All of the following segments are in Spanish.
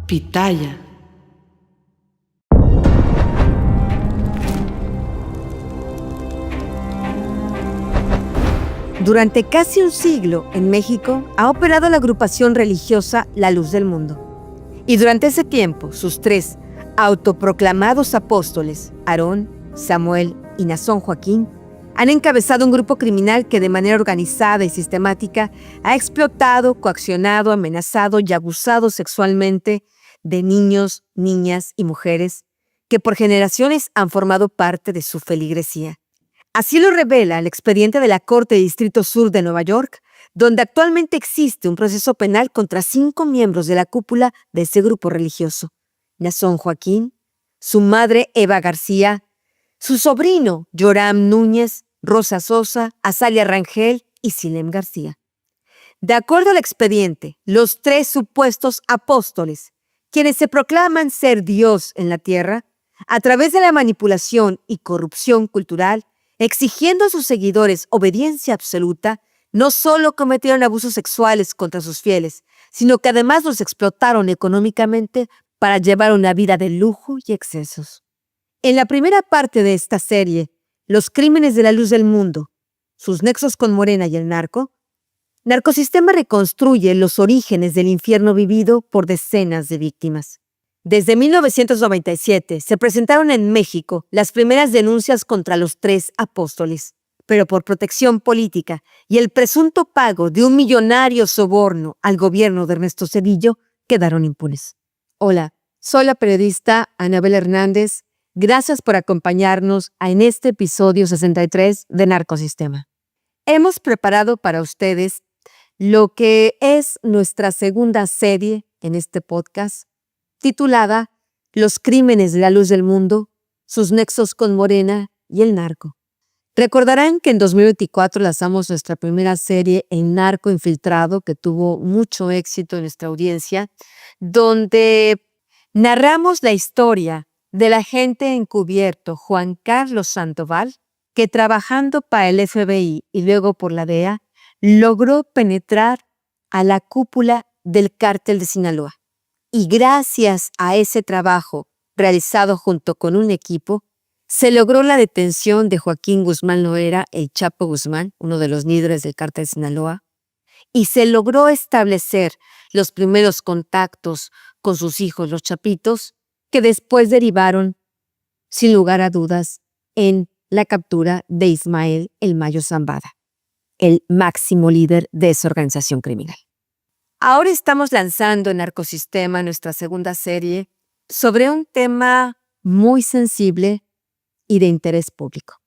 Pitaya. Durante casi un siglo, en México, ha operado la agrupación religiosa La Luz del Mundo. Y durante ese tiempo, sus tres autoproclamados apóstoles, Aarón, Samuel y Nazón Joaquín, han encabezado un grupo criminal que de manera organizada y sistemática ha explotado, coaccionado, amenazado y abusado sexualmente de niños, niñas y mujeres que por generaciones han formado parte de su feligresía. Así lo revela el expediente de la Corte de Distrito Sur de Nueva York, donde actualmente existe un proceso penal contra 5 miembros de la cúpula de ese grupo religioso: Nazón Joaquín, su madre Eva García, su sobrino Yoram Núñez, Rosa Sosa, Azalia Rangel y Silem García. De acuerdo al expediente, los 3 supuestos apóstoles, quienes se proclaman ser Dios en la tierra, a través de la manipulación y corrupción cultural, exigiendo a sus seguidores obediencia absoluta, no solo cometieron abusos sexuales contra sus fieles, sino que además los explotaron económicamente para llevar una vida de lujo y excesos. En la primera parte de esta serie, Los crímenes de la luz del mundo, sus nexos con Morena y el narco, Narcosistema reconstruye los orígenes del infierno vivido por decenas de víctimas. Desde 1997 se presentaron en México las primeras denuncias contra los 3 apóstoles, pero por protección política y el presunto pago de un millonario soborno al gobierno de Ernesto Zedillo quedaron impunes. Hola, soy la periodista Anabel Hernández. Gracias por acompañarnos en este episodio 63 de Narcosistema. Hemos preparado para ustedes lo que es nuestra segunda serie en este podcast, titulada Los crímenes de la luz del mundo, sus nexos con Morena y el narco. Recordarán que en 2024 lanzamos nuestra primera serie en Narco Infiltrado, que tuvo mucho éxito en nuestra audiencia, donde narramos la historia del agente encubierto Juan Carlos Sandoval, que trabajando para el FBI y luego por la DEA, logró penetrar a la cúpula del cártel de Sinaloa. Y gracias a ese trabajo realizado junto con un equipo, se logró la detención de Joaquín Guzmán Loera, el Chapo Guzmán, uno de los líderes del cártel de Sinaloa, y se logró establecer los primeros contactos con sus hijos, los Chapitos, que después derivaron, sin lugar a dudas, en la captura de Ismael El Mayo Zambada, el máximo líder de esa organización criminal. Ahora estamos lanzando en Narcosistema nuestra segunda serie sobre un tema muy sensible y de interés público.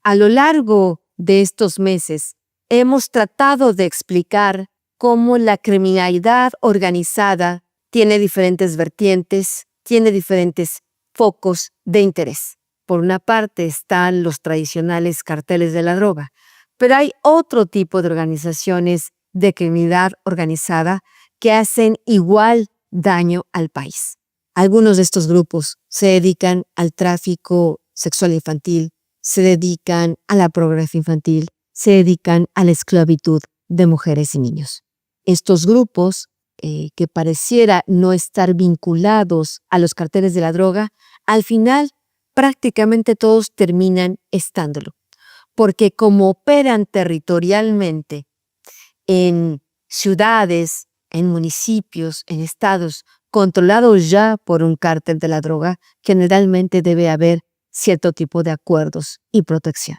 A lo largo de estos meses hemos tratado de explicar cómo la criminalidad organizada tiene diferentes vertientes, tiene diferentes focos de interés. Por una parte están los tradicionales carteles de la droga, pero hay otro tipo de organizaciones de criminalidad organizada que hacen igual daño al país. Algunos de estos grupos se dedican al tráfico sexual infantil, se dedican a la pornografía infantil, se dedican a la esclavitud de mujeres y niños. Estos grupos, que pareciera no estar vinculados a los carteles de la droga, al final prácticamente todos terminan estándolo, porque como operan territorialmente en ciudades, en municipios, en estados controlados ya por un cártel de la droga, generalmente debe haber cierto tipo de acuerdos y protección.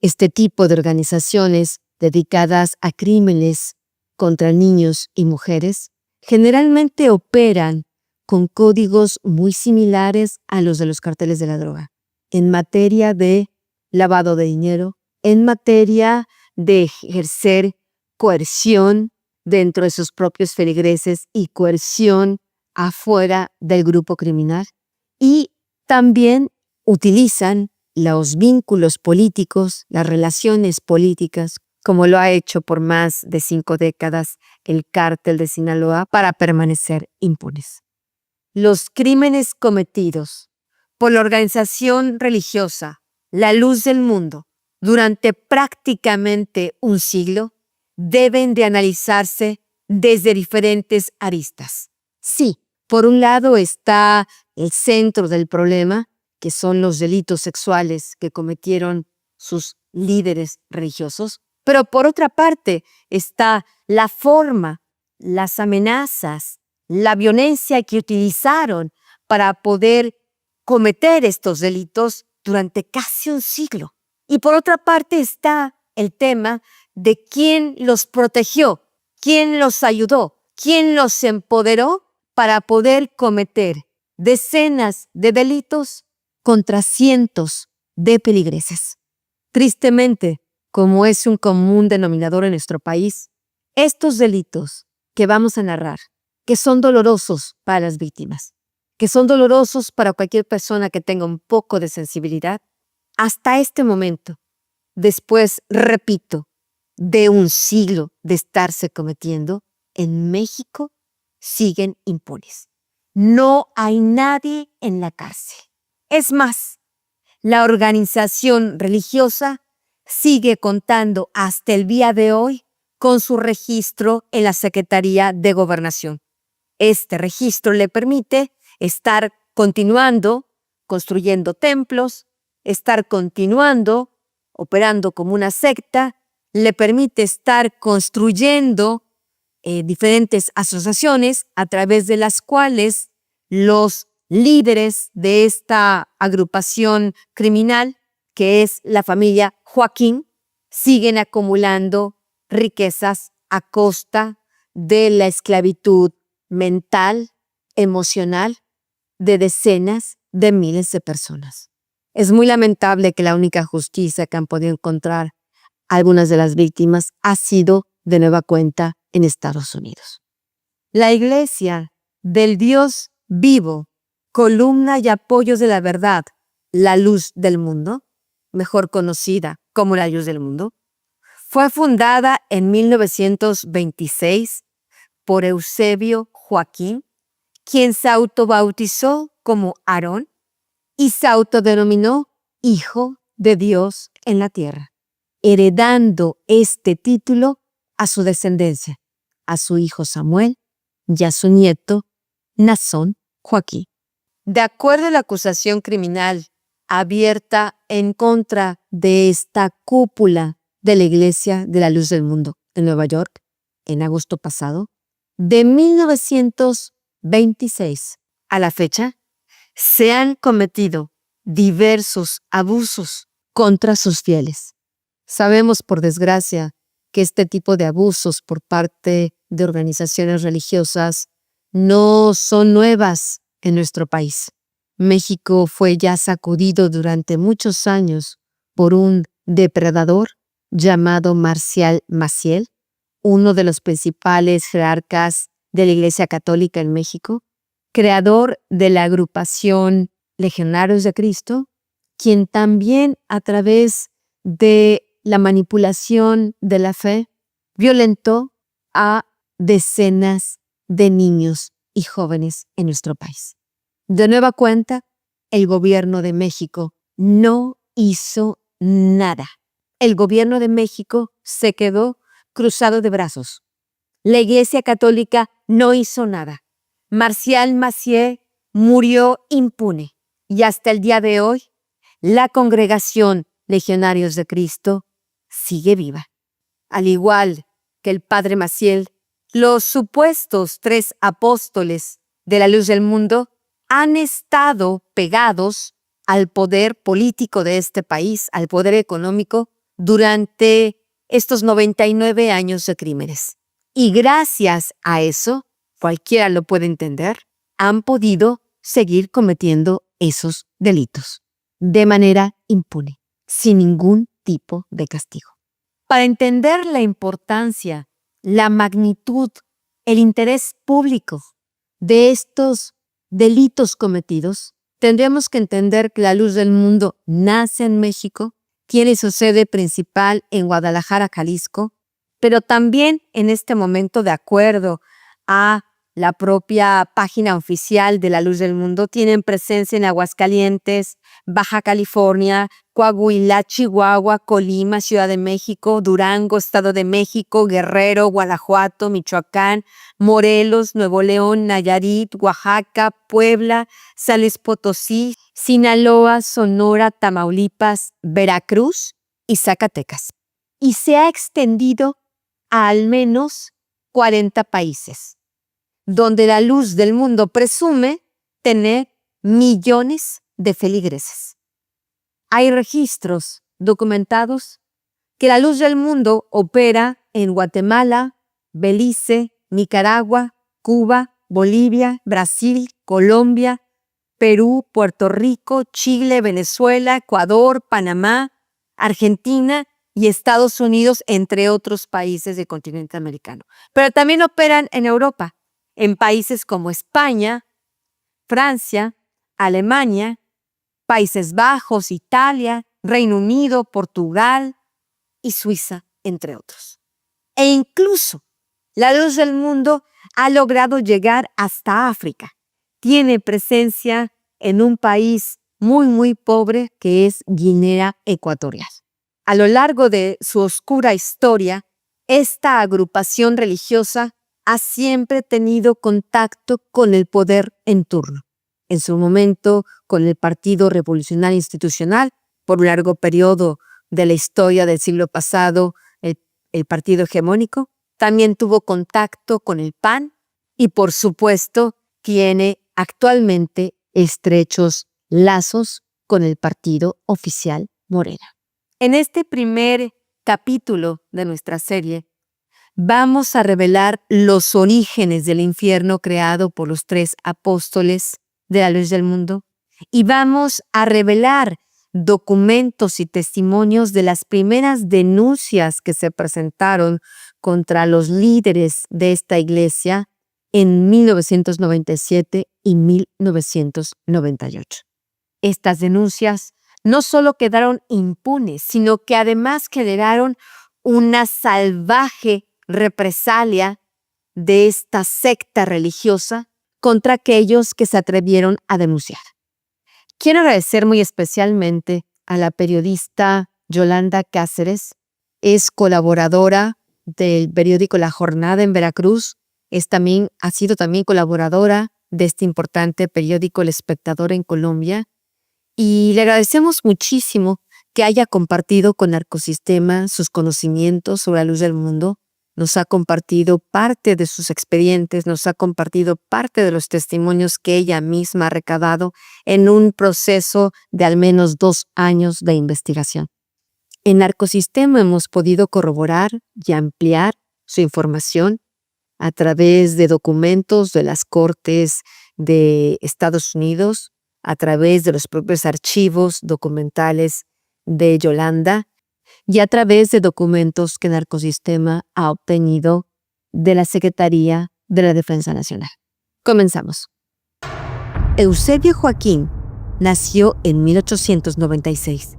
Este tipo de organizaciones dedicadas a crímenes contra niños y mujeres generalmente operan con códigos muy similares a los de los carteles de la droga, en materia de lavado de dinero, en materia de ejercer coerción dentro de sus propios feligreses y coerción afuera del grupo criminal, y también utilizan los vínculos políticos, las relaciones políticas, como lo ha hecho por más de 5 décadas el cártel de Sinaloa, para permanecer impunes. Los crímenes cometidos por la organización religiosa La Luz del Mundo durante prácticamente un siglo deben de analizarse desde diferentes aristas. Sí, Por un lado está el centro del problema, que son los delitos sexuales que cometieron sus líderes religiosos, pero por otra parte está la forma, las amenazas, la violencia que utilizaron para poder cometer estos delitos durante casi un siglo. Y por otra parte está el tema de quién los protegió, quién los ayudó, quién los empoderó para poder cometer decenas de delitos contra cientos de feligreses. Tristemente, como es un común denominador en nuestro país, estos delitos que vamos a narrar, que son dolorosos para las víctimas, que son dolorosos para cualquier persona que tenga un poco de sensibilidad, hasta este momento, después, repito, de un siglo de estarse cometiendo, en México siguen impunes. No hay nadie en la cárcel. Es más, la organización religiosa sigue contando hasta el día de hoy con su registro en la Secretaría de Gobernación. Este registro le permite estar continuando construyendo templos, estar continuando operando como una secta, le permite estar construyendo diferentes asociaciones a través de las cuales los líderes de esta agrupación criminal, que es la familia Joaquín, siguen acumulando riquezas a costa de la esclavitud mental, emocional, de decenas de miles de personas. Es muy lamentable que la única justicia que han podido encontrar algunas de las víctimas ha sido de nueva cuenta en Estados Unidos. La Iglesia del Dios vivo, columna y apoyo de la verdad, la luz del mundo, mejor conocida como la luz del mundo, fue fundada en 1926 por Eusebio Joaquín, quien se autobautizó como Aarón y se autodenominó Hijo de Dios en la tierra, heredando este título a su descendencia, a su hijo Samuel y a su nieto Nazón Joaquín. De acuerdo a la acusación criminal abierta en contra de esta cúpula de la Iglesia de la Luz del Mundo en Nueva York en agosto pasado, de 1926 a la fecha, se han cometido diversos abusos contra sus fieles. Sabemos, por desgracia, que este tipo de abusos por parte de organizaciones religiosas no son nuevas en nuestro país. México fue ya sacudido durante muchos años por un depredador llamado Marcial Maciel, uno de los principales jerarcas de la Iglesia Católica en México, creador de la agrupación Legionarios de Cristo, quien también a través de la manipulación de la fe violentó a decenas de niños y jóvenes en nuestro país. De nueva cuenta, el gobierno de México no hizo nada. El gobierno de México se quedó cruzado de brazos. La Iglesia Católica no hizo nada. Marcial Maciel murió impune y hasta el día de hoy la congregación Legionarios de Cristo sigue viva. Al igual que el padre Maciel, los supuestos 3 apóstoles de la luz del mundo han estado pegados al poder político de este país, al poder económico, durante estos 99 años de crímenes. Y gracias a eso, cualquiera lo puede entender, han podido seguir cometiendo esos delitos de manera impune, sin ningún tipo de castigo. Para entender la importancia, la magnitud, el interés público de estos delitos cometidos, tendríamos que entender que la luz del mundo nace en México, tiene su sede principal en Guadalajara, Jalisco, pero también en este momento, de acuerdo a la propia página oficial de la Luz del Mundo, tienen presencia en Aguascalientes, Baja California, Coahuila, Chihuahua, Colima, Ciudad de México, Durango, Estado de México, Guerrero, Guanajuato, Michoacán, Morelos, Nuevo León, Nayarit, Oaxaca, Puebla, San Luis Potosí, Sinaloa, Sonora, Tamaulipas, Veracruz y Zacatecas. Y se ha extendido a al menos 40 países, donde la luz del mundo presume tener millones de feligreses. Hay registros documentados que la luz del mundo opera en Guatemala, Belice, Nicaragua, Cuba, Bolivia, Brasil, Colombia, Perú, Puerto Rico, Chile, Venezuela, Ecuador, Panamá, Argentina y Estados Unidos, entre otros países del continente americano. Pero también operan en Europa, en países como España, Francia, Alemania, Países Bajos, Italia, Reino Unido, Portugal y Suiza, entre otros. E incluso la luz del mundo ha logrado llegar hasta África. Tiene presencia en un país muy pobre que es Guinea Ecuatorial. A lo largo de su oscura historia, esta agrupación religiosa ha siempre tenido contacto con el poder en turno. En su momento con el Partido Revolucionario Institucional, por un largo periodo de la historia del siglo pasado, el partido hegemónico. También tuvo contacto con el PAN y, por supuesto, tiene actualmente estrechos lazos con el partido oficial Morena. En este primer capítulo de nuestra serie, vamos a revelar los orígenes del infierno creado por los 3 apóstoles de la luz del mundo y vamos a revelar documentos y testimonios de las primeras denuncias que se presentaron contra los líderes de esta iglesia en 1997 y 1998. Estas denuncias no solo quedaron impunes, sino que además generaron una salvaje represalia de esta secta religiosa contra aquellos que se atrevieron a denunciar. Quiero agradecer muy especialmente a la periodista Yolanda Cáceres. Es colaboradora del periódico La Jornada en Veracruz. Ha sido también colaboradora de este importante periódico El Espectador en Colombia. Y le agradecemos muchísimo que haya compartido con Narcosistema sus conocimientos sobre la luz del mundo. Nos ha compartido parte de sus expedientes, nos ha compartido parte de los testimonios que ella misma ha recabado en un proceso de al menos 2 años de investigación. En Narcosistema hemos podido corroborar y ampliar su información a través de documentos de las Cortes de Estados Unidos, a través de los propios archivos documentales de Yolanda, y a través de documentos que Narcosistema ha obtenido de la Secretaría de la Defensa Nacional. Comenzamos. Eusebio Joaquín nació en 1896.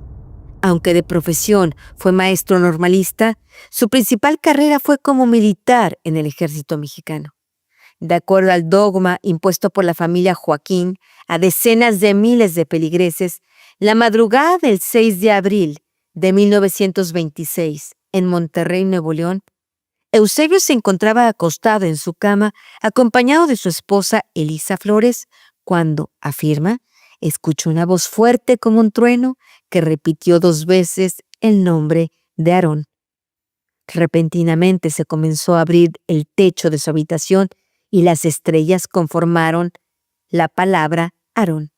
Aunque de profesión fue maestro normalista, su principal carrera fue como militar en el ejército mexicano. De acuerdo al dogma impuesto por la familia Joaquín a decenas de miles de feligreses, la madrugada del 6 de abril de 1926, en Monterrey, Nuevo León, Eusebio se encontraba acostado en su cama acompañado de su esposa Elisa Flores cuando, afirma, escuchó una voz fuerte como un trueno que repitió 2 veces el nombre de Aarón. Repentinamente se comenzó a abrir el techo de su habitación y las estrellas conformaron la palabra Aarón.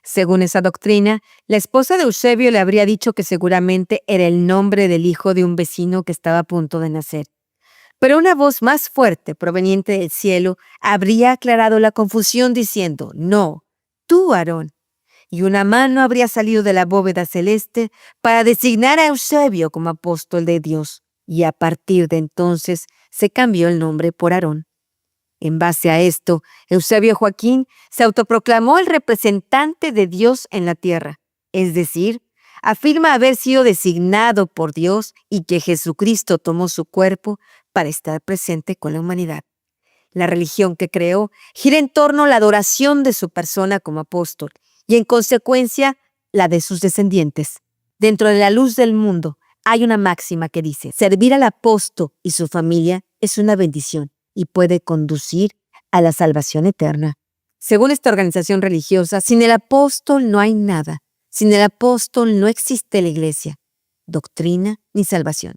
Según esa doctrina, la esposa de Eusebio le habría dicho que seguramente era el nombre del hijo de un vecino que estaba a punto de nacer. Pero una voz más fuerte, proveniente del cielo, habría aclarado la confusión diciendo, «No, tú, Aarón». Y una mano habría salido de la bóveda celeste para designar a Eusebio como apóstol de Dios. Y a partir de entonces se cambió el nombre por Aarón. En base a esto, Eusebio Joaquín se autoproclamó el representante de Dios en la tierra, es decir, afirma haber sido designado por Dios y que Jesucristo tomó su cuerpo para estar presente con la humanidad. La religión que creó gira en torno a la adoración de su persona como apóstol y, en consecuencia, la de sus descendientes. Dentro de la luz del mundo hay una máxima que dice: servir al apóstol y su familia es una bendición y puede conducir a la salvación eterna. Según esta organización religiosa, sin el apóstol no hay nada. Sin el apóstol no existe la iglesia, doctrina ni salvación.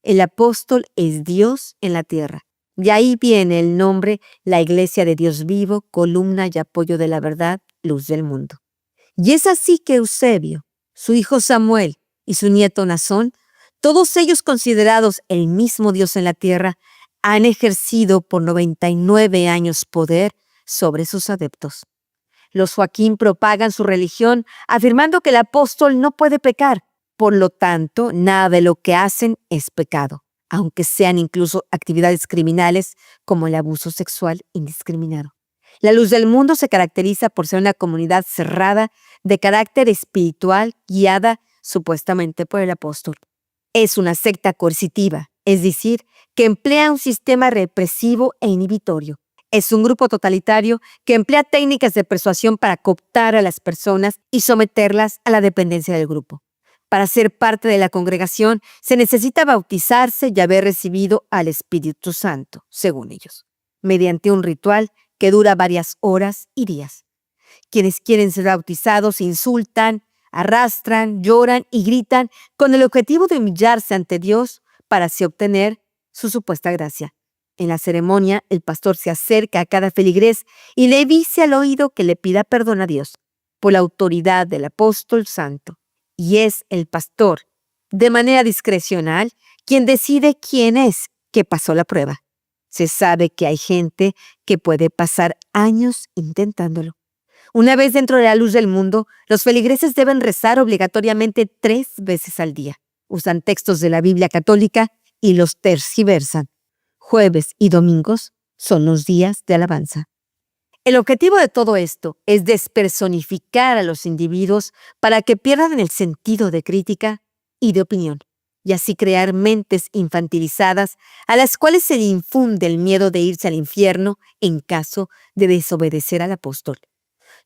El apóstol es Dios en la tierra. De ahí viene el nombre, la iglesia de Dios vivo, columna y apoyo de la verdad, luz del mundo. Y es así que Eusebio, su hijo Samuel y su nieto Nazón, todos ellos considerados el mismo Dios en la tierra, han ejercido por 99 años poder sobre sus adeptos. Los Joaquín propagan su religión afirmando que el apóstol no puede pecar, por lo tanto, nada de lo que hacen es pecado, aunque sean incluso actividades criminales como el abuso sexual indiscriminado. La luz del mundo se caracteriza por ser una comunidad cerrada de carácter espiritual guiada supuestamente por el apóstol. Es una secta coercitiva, es decir, que emplea un sistema represivo e inhibitorio. Es un grupo totalitario que emplea técnicas de persuasión para cooptar a las personas y someterlas a la dependencia del grupo. Para ser parte de la congregación se necesita bautizarse y haber recibido al Espíritu Santo, según ellos, mediante un ritual que dura varias horas y días. Quienes quieren ser bautizados insultan, arrastran, lloran y gritan con el objetivo de humillarse ante Dios para así obtener su supuesta gracia. En la ceremonia, el pastor se acerca a cada feligrés y le dice al oído que le pida perdón a Dios por la autoridad del apóstol santo. Y es el pastor, de manera discrecional, quien decide quién es que pasó la prueba. Se sabe que hay gente que puede pasar años intentándolo. Una vez dentro de la luz del mundo, los feligreses deben rezar obligatoriamente 3 veces al día. Usan textos de la Biblia católica y los tergiversan. Jueves y domingos son los días de alabanza. El objetivo de todo esto es despersonificar a los individuos para que pierdan el sentido de crítica y de opinión, y así crear mentes infantilizadas a las cuales se le infunde el miedo de irse al infierno en caso de desobedecer al apóstol.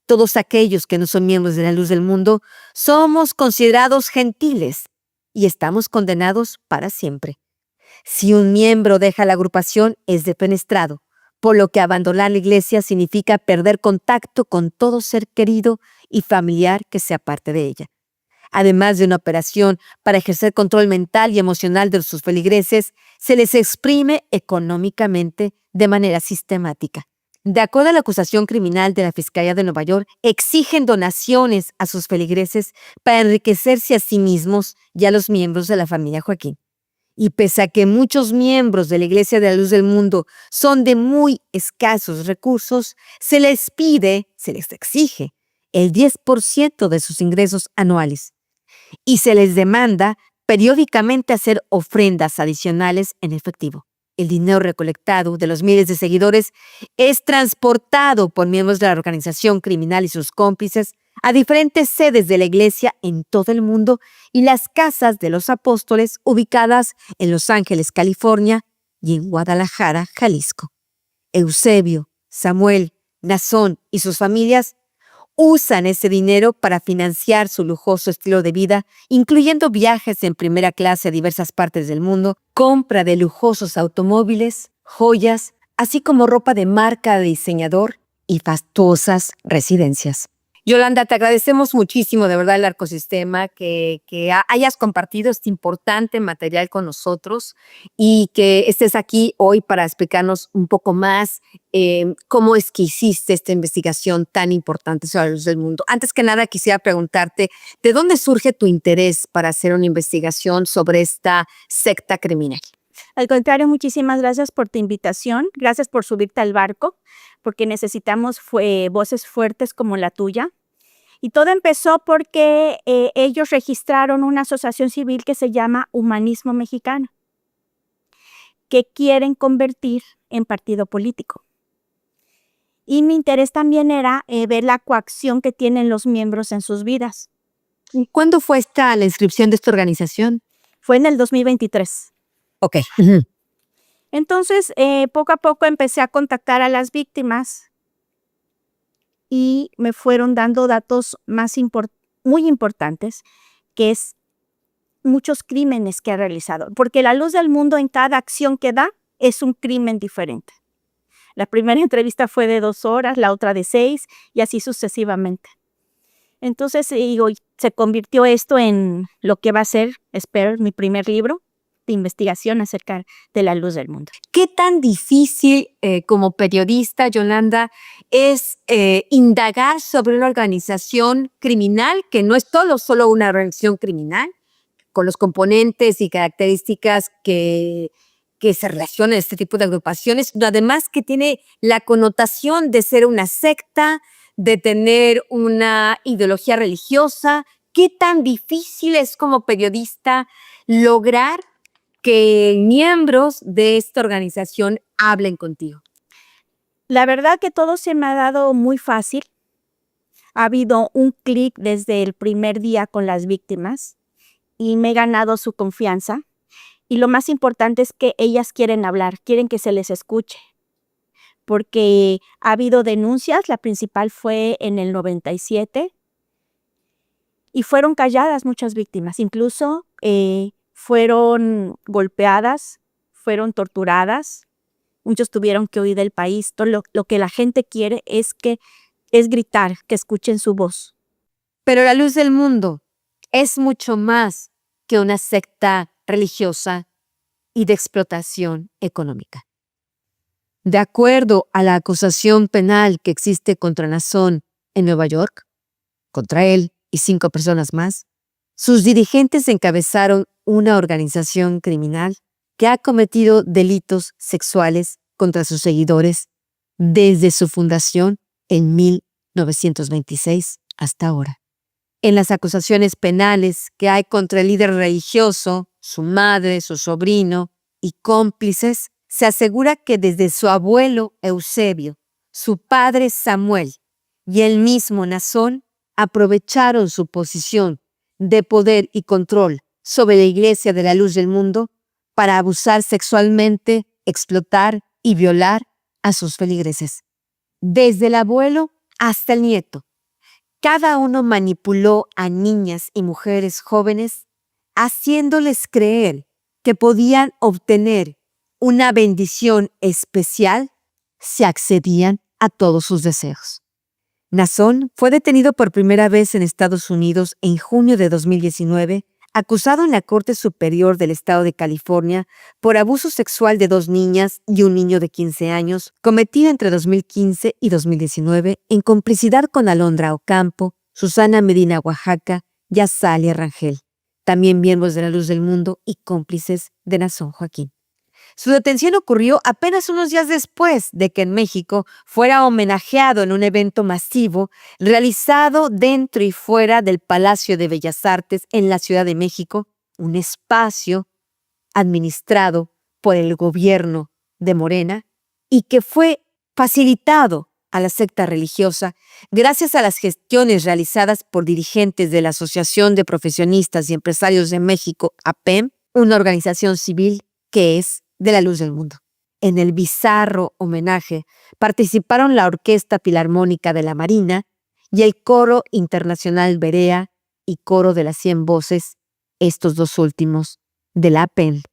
Todos aquellos que no son miembros de la luz del mundo somos considerados gentiles y estamos condenados para siempre. Si un miembro deja la agrupación, es defenestrado, por lo que abandonar la iglesia significa perder contacto con todo ser querido y familiar que sea parte de ella. Además de una operación para ejercer control mental y emocional de sus feligreses, se les exprime económicamente de manera sistemática. De acuerdo a la acusación criminal de la Fiscalía de Nueva York, exigen donaciones a sus feligreses para enriquecerse a sí mismos y a los miembros de la familia Joaquín. Y pese a que muchos miembros de la Iglesia de la Luz del Mundo son de muy escasos recursos, se les exige el 10% de sus ingresos anuales y se les demanda periódicamente hacer ofrendas adicionales en efectivo. El dinero recolectado de los miles de seguidores es transportado por miembros de la organización criminal y sus cómplices a diferentes sedes de la iglesia en todo el mundo y las casas de los apóstoles ubicadas en Los Ángeles, California y en Guadalajara, Jalisco. Eusebio, Samuel, Nazón y sus familias usan ese dinero para financiar su lujoso estilo de vida, incluyendo viajes en primera clase a diversas partes del mundo, compra de lujosos automóviles, joyas, así como ropa de marca de diseñador y fastuosas residencias. Yolanda, te agradecemos muchísimo, de verdad, el Arcosistema, que hayas compartido este importante material con nosotros y que estés aquí hoy para explicarnos un poco más cómo es que hiciste esta investigación tan importante sobre la luz del mundo. Antes que nada, quisiera preguntarte, ¿de dónde surge tu interés para hacer una investigación sobre esta secta criminal? Al contrario, muchísimas gracias por tu invitación. Gracias por subirte al barco, porque necesitamos voces fuertes como la tuya. Y todo empezó porque ellos registraron una asociación civil que se llama Humanismo Mexicano, que quieren convertir en partido político. Y mi interés también era ver la coacción que tienen los miembros en sus vidas. ¿Y cuándo fue la inscripción de esta organización? Fue en el 2023. Ok. Entonces, poco a poco empecé a contactar a las víctimas y me fueron dando datos muy importantes, que es muchos crímenes que ha realizado, porque la luz del mundo en cada acción que da es un crimen diferente. La primera entrevista fue de 2 horas, la otra de 6 y así sucesivamente. Entonces, digo, se convirtió esto en lo que va a ser, espero, mi primer libro de investigación acerca de la luz del mundo. ¿Qué tan difícil como periodista, Yolanda, es indagar sobre una organización criminal que no es solo una organización criminal, con los componentes y características que se relacionan a este tipo de agrupaciones, sino además que tiene la connotación de ser una secta, de tener una ideología religiosa? ¿Qué tan difícil es como periodista lograr que miembros de esta organización hablen contigo? La verdad que todo se me ha dado muy fácil. Ha habido un clic desde el primer día con las víctimas y me he ganado su confianza. Y lo más importante es que ellas quieren hablar, quieren que se les escuche. Porque ha habido denuncias, la principal fue en el 97, y fueron calladas muchas víctimas. Incluso fueron golpeadas, fueron torturadas, muchos tuvieron que huir del país. Todo lo que la gente quiere es gritar, que escuchen su voz. Pero la luz del mundo es mucho más que una secta religiosa y de explotación económica. De acuerdo a la acusación penal que existe contra Nazón en Nueva York, contra él y 5 personas más, sus dirigentes encabezaron una organización criminal que ha cometido delitos sexuales contra sus seguidores desde su fundación en 1926 hasta ahora. En las acusaciones penales que hay contra el líder religioso, su madre, su sobrino y cómplices, se asegura que desde su abuelo Eusebio, su padre Samuel y el mismo Nazón aprovecharon su posición de poder y control sobre la Iglesia de la Luz del Mundo para abusar sexualmente, explotar y violar a sus feligreses. Desde el abuelo hasta el nieto, cada uno manipuló a niñas y mujeres jóvenes, haciéndoles creer que podían obtener una bendición especial si accedían a todos sus deseos. Nazón fue detenido por primera vez en Estados Unidos en junio de 2019, acusado en la Corte Superior del Estado de California por abuso sexual de 2 niñas y un niño de 15 años, cometido entre 2015 y 2019 en complicidad con Alondra Ocampo, Susana Medina Oaxaca y Azalia Rangel, también miembros de la Luz del Mundo y cómplices de Nazón Joaquín. Su detención ocurrió apenas unos días después de que en México fuera homenajeado en un evento masivo realizado dentro y fuera del Palacio de Bellas Artes en la Ciudad de México, un espacio administrado por el gobierno de Morena y que fue facilitado a la secta religiosa gracias a las gestiones realizadas por dirigentes de la Asociación de Profesionistas y Empresarios de México, APEM, una organización civil que es de la Luz del Mundo. En el bizarro homenaje participaron la Orquesta Filarmónica de la Marina y el Coro Internacional Berea y Coro de las 100 Voces, estos 2 últimos, de la APEN.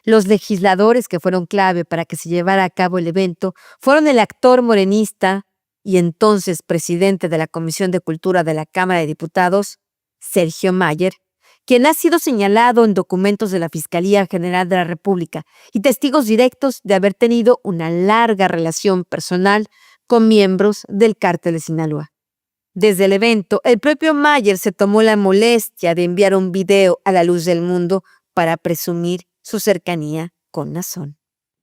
Los legisladores que fueron clave para que se llevara a cabo el evento fueron el actor morenista y entonces presidente de la Comisión de Cultura de la Cámara de Diputados, Sergio Mayer, quien ha sido señalado en documentos de la Fiscalía General de la República y testigos directos de haber tenido una larga relación personal con miembros del Cártel de Sinaloa. Desde el evento, el propio Mayer se tomó la molestia de enviar un video a la Luz del Mundo para presumir su cercanía con Nazón.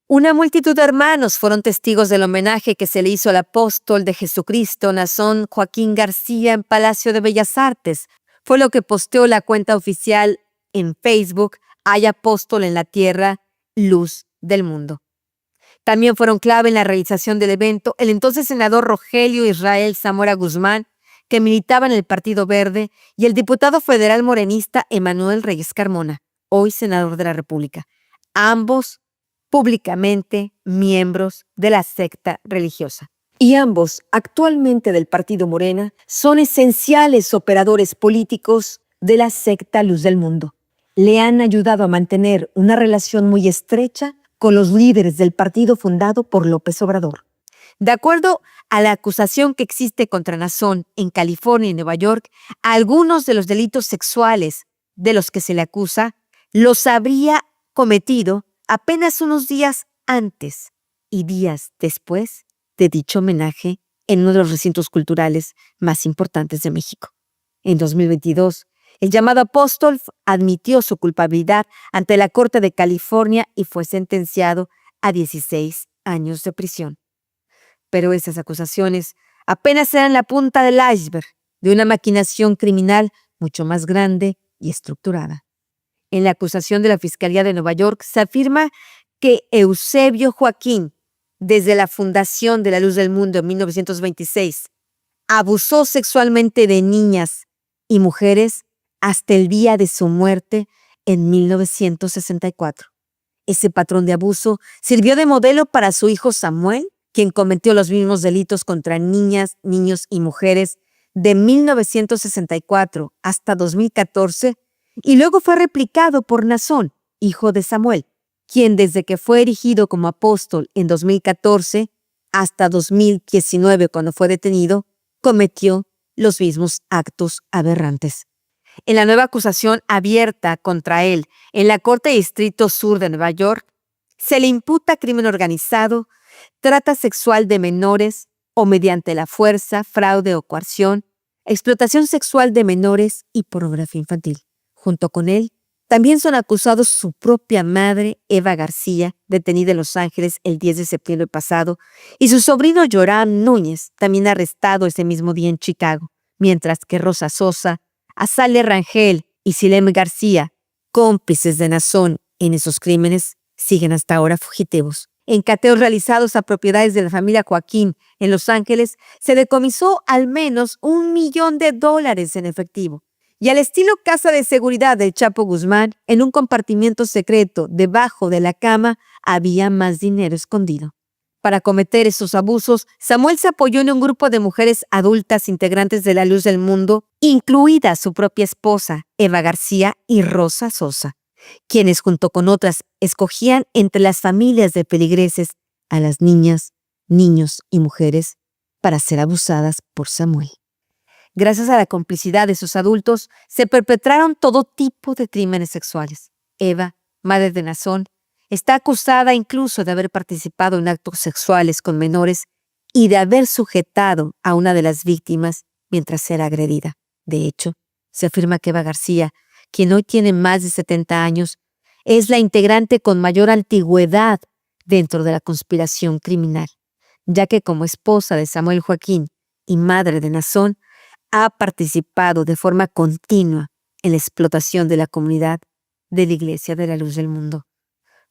Una multitud de hermanos fueron testigos del homenaje que se le hizo al apóstol de Jesucristo, Nazón Joaquín García, en Palacio de Bellas Artes. Fue lo que posteó la cuenta oficial en Facebook, Hay Apóstol en la Tierra, Luz del Mundo. También fueron clave en la realización del evento el entonces senador Rogelio Israel Zamora Guzmán, que militaba en el Partido Verde, y el diputado federal morenista Emanuel Reyes Carmona, hoy senador de la República, ambos públicamente miembros de la secta religiosa. Y ambos, actualmente del Partido Morena, son esenciales operadores políticos de la secta Luz del Mundo. le han ayudado a mantener una relación muy estrecha con los líderes del partido fundado por López Obrador. De acuerdo a la acusación que existe contra Nazón en California y Nueva York, algunos de los delitos sexuales de los que se le acusa los habría cometido apenas unos días antes y días después de dicho homenaje en uno de los recintos culturales más importantes de México. En 2022, el llamado apóstol admitió su culpabilidad ante la Corte de California y fue sentenciado a 16 años de prisión. Pero esas acusaciones apenas eran la punta del iceberg de una maquinación criminal mucho más grande y estructurada. En la acusación de la Fiscalía de Nueva York se afirma que Eusebio Joaquín, desde la fundación de la Luz del Mundo en 1926, abusó sexualmente de niñas y mujeres hasta el día de su muerte en 1964. Ese patrón de abuso sirvió de modelo para su hijo Samuel, quien cometió los mismos delitos contra niñas, niños y mujeres de 1964 hasta 2014, y luego fue replicado por Nazón, hijo de Samuel, quien desde que fue erigido como apóstol en 2014 hasta 2019, cuando fue detenido, cometió los mismos actos aberrantes. En la nueva acusación abierta contra él en la Corte de Distrito Sur de Nueva York, se le imputa crimen organizado, trata sexual de menores o mediante la fuerza, fraude o coerción, explotación sexual de menores y pornografía infantil. Junto con él, también son acusados su propia madre, Eva García, detenida en Los Ángeles el 10 de septiembre pasado, y su sobrino Joram Núñez, también arrestado ese mismo día en Chicago, mientras que Rosa Sosa, Azalea Rangel y Silem García, cómplices de Nazón en esos crímenes, siguen hasta ahora fugitivos. En cateos realizados a propiedades de la familia Joaquín en Los Ángeles, se decomisó al menos $1 millón en efectivo. Y al estilo casa de seguridad del Chapo Guzmán, en un compartimiento secreto debajo de la cama había más dinero escondido. Para cometer esos abusos, Samuel se apoyó en un grupo de mujeres adultas integrantes de la Luz del Mundo, incluida su propia esposa, Eva García y Rosa Sosa, quienes junto con otras escogían entre las familias de feligreses a las niñas, niños y mujeres para ser abusadas por Samuel. Gracias a la complicidad de sus adultos, se perpetraron todo tipo de crímenes sexuales. Eva, madre de Nazón, está acusada incluso de haber participado en actos sexuales con menores y de haber sujetado a una de las víctimas mientras era agredida. De hecho, se afirma que Eva García, quien hoy tiene más de 70 años, es la integrante con mayor antigüedad dentro de la conspiración criminal, ya que como esposa de Samuel Joaquín y madre de Nazón, ha participado de forma continua en la explotación de la comunidad de la Iglesia de la Luz del Mundo.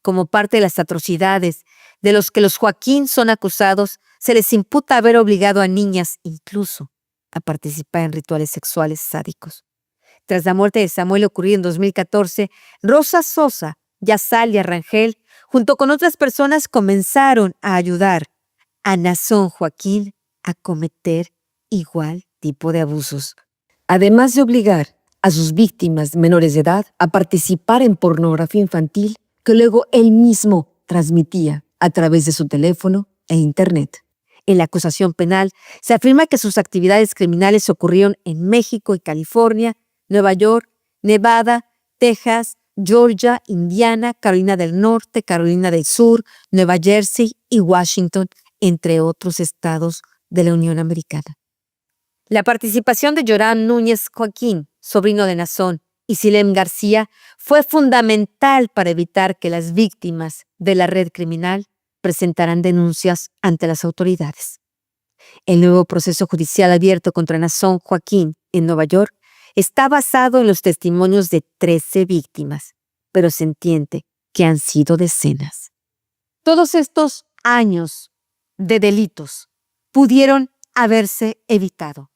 Como parte de las atrocidades de los que los Joaquín son acusados, se les imputa haber obligado a niñas incluso a participar en rituales sexuales sádicos. Tras la muerte de Samuel ocurrida en 2014, Rosa Sosa y Azalea Rangel, junto con otras personas, comenzaron a ayudar a Nazón Joaquín a cometer igual tipo de abusos, además de obligar a sus víctimas menores de edad a participar en pornografía infantil que luego él mismo transmitía a través de su teléfono e internet. En la acusación penal se afirma que sus actividades criminales ocurrieron en México y California, Nueva York, Nevada, Texas, Georgia, Indiana, Carolina del Norte, Carolina del Sur, Nueva Jersey y Washington, entre otros estados de la Unión Americana. La participación de Joram Núñez Joaquín, sobrino de Nazón, y Silem García fue fundamental para evitar que las víctimas de la red criminal presentaran denuncias ante las autoridades. El nuevo proceso judicial abierto contra Nazón Joaquín en Nueva York está basado en los testimonios de 13 víctimas, pero se entiende que han sido decenas. Todos estos años de delitos pudieron haberse evitado.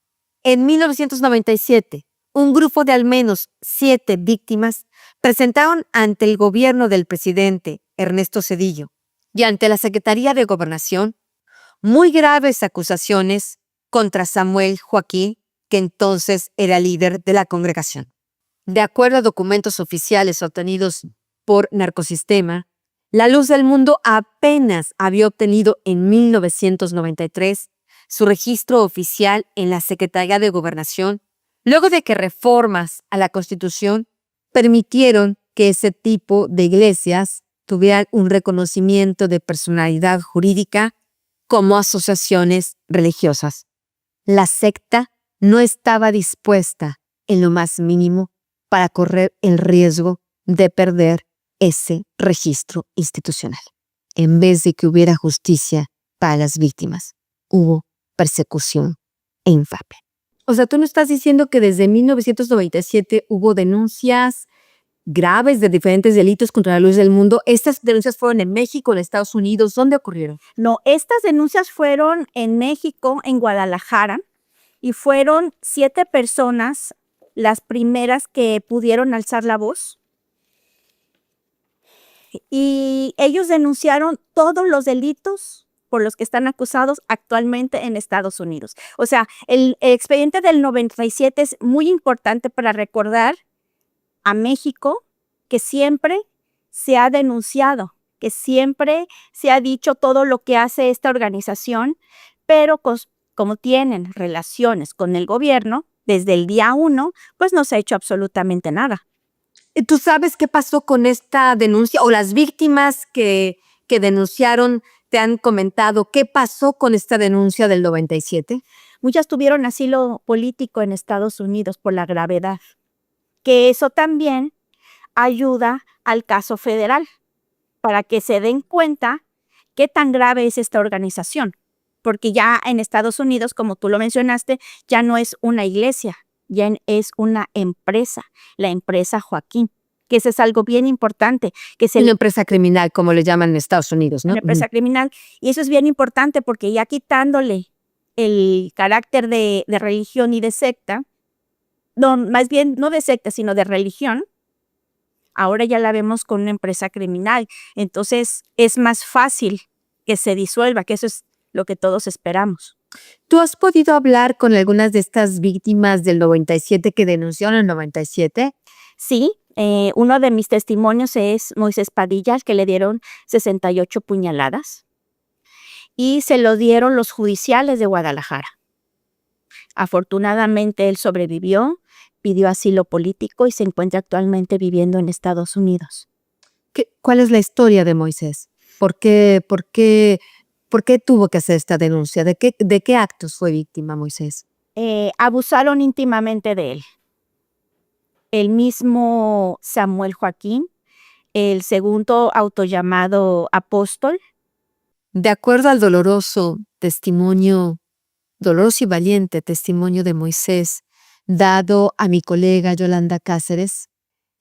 En 1997, un grupo de al menos 7 víctimas presentaron ante el gobierno del presidente Ernesto Zedillo y ante la Secretaría de Gobernación muy graves acusaciones contra Samuel Joaquín, que entonces era líder de la congregación. De acuerdo a documentos oficiales obtenidos por Narcosistema, La Luz del Mundo apenas había obtenido en 1993 su registro oficial en la Secretaría de Gobernación, luego de que reformas a la Constitución permitieron que ese tipo de iglesias tuvieran un reconocimiento de personalidad jurídica como asociaciones religiosas. La secta no estaba dispuesta en lo más mínimo para correr el riesgo de perder ese registro institucional. En vez de que hubiera justicia para las víctimas, hubo persecución e infamia. O sea, tú no estás diciendo que desde 1997 hubo denuncias graves de diferentes delitos contra la luz del mundo. ¿Estas denuncias fueron en México, en Estados Unidos? ¿Dónde ocurrieron? No, estas denuncias fueron en México, en Guadalajara, y fueron 7 personas las primeras que pudieron alzar la voz. Y ellos denunciaron todos los delitos por los que están acusados actualmente en Estados Unidos. O sea, el expediente del 97 es muy importante para recordar a México que siempre se ha denunciado, que siempre se ha dicho todo lo que hace esta organización, pero como tienen relaciones con el gobierno, desde el día 1, pues no se ha hecho absolutamente nada. ¿Tú sabes qué pasó con esta denuncia? ¿O las víctimas que denunciaron te han comentado qué pasó con esta denuncia del 97? Muchas tuvieron asilo político en Estados Unidos por la gravedad, que eso también ayuda al caso federal, para que se den cuenta qué tan grave es esta organización, porque ya en Estados Unidos, como tú lo mencionaste, ya no es una iglesia, ya es una empresa, la empresa Joaquín, que eso es algo bien importante. Que Una empresa criminal, como le llaman en Estados Unidos, ¿no? Una empresa criminal, y eso es bien importante porque ya quitándole el carácter de religión y de secta, no, más bien no de secta, sino de religión, ahora ya la vemos con una empresa criminal. Entonces es más fácil que se disuelva, que eso es lo que todos esperamos. ¿Tú has podido hablar con algunas de estas víctimas del 97 que denunciaron el 97? Sí, uno de mis testimonios es Moisés Padilla, que le dieron 68 puñaladas y se lo dieron los judiciales de Guadalajara. Afortunadamente él sobrevivió, pidió asilo político y se encuentra actualmente viviendo en Estados Unidos. ¿Cuál es la historia de Moisés? ¿Por qué tuvo que hacer esta denuncia? ¿De qué actos fue víctima Moisés? Abusaron íntimamente de él. El mismo Samuel Joaquín, el segundo autollamado apóstol. De acuerdo al doloroso y valiente testimonio de Moisés, dado a mi colega Yolanda Cáceres,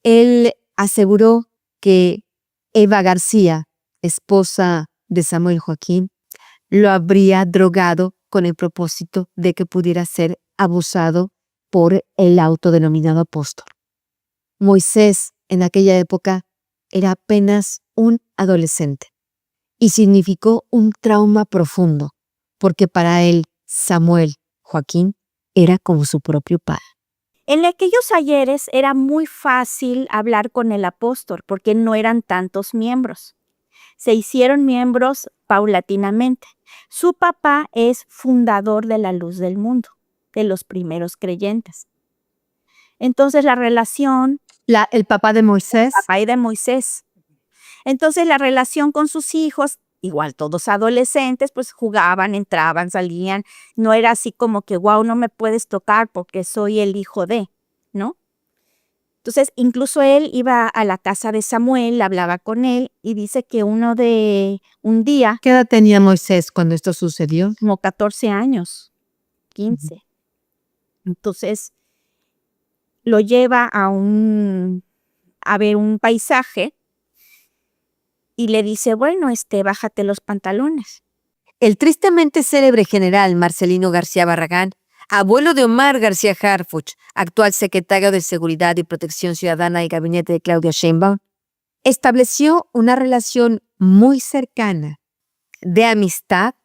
él aseguró que Eva García, esposa de Samuel Joaquín, lo habría drogado con el propósito de que pudiera ser abusado por el autodenominado apóstol. Moisés, en aquella época, era apenas un adolescente y significó un trauma profundo, porque para él, Samuel Joaquín era como su propio padre. En aquellos ayeres era muy fácil hablar con el apóstol porque no eran tantos miembros. Se hicieron miembros paulatinamente. Su papá es fundador de la Luz del Mundo, de los primeros creyentes. Entonces la relación... ¿El papá de Moisés? El papá de Moisés. Entonces la relación con sus hijos, igual todos adolescentes, pues jugaban, entraban, salían. No era así como que, wow, no me puedes tocar porque soy el hijo de, ¿no? Entonces, incluso él iba a la casa de Samuel, hablaba con él y dice que un día... ¿Qué edad tenía Moisés cuando esto sucedió? Como 14 años, 15. Entonces, lo lleva a ver un paisaje y le dice, bueno, bájate los pantalones. El tristemente célebre general Marcelino García Barragán, abuelo de Omar García Harfuch, actual secretario de Seguridad y Protección Ciudadana del gabinete de Claudia Sheinbaum, estableció una relación muy cercana de amistad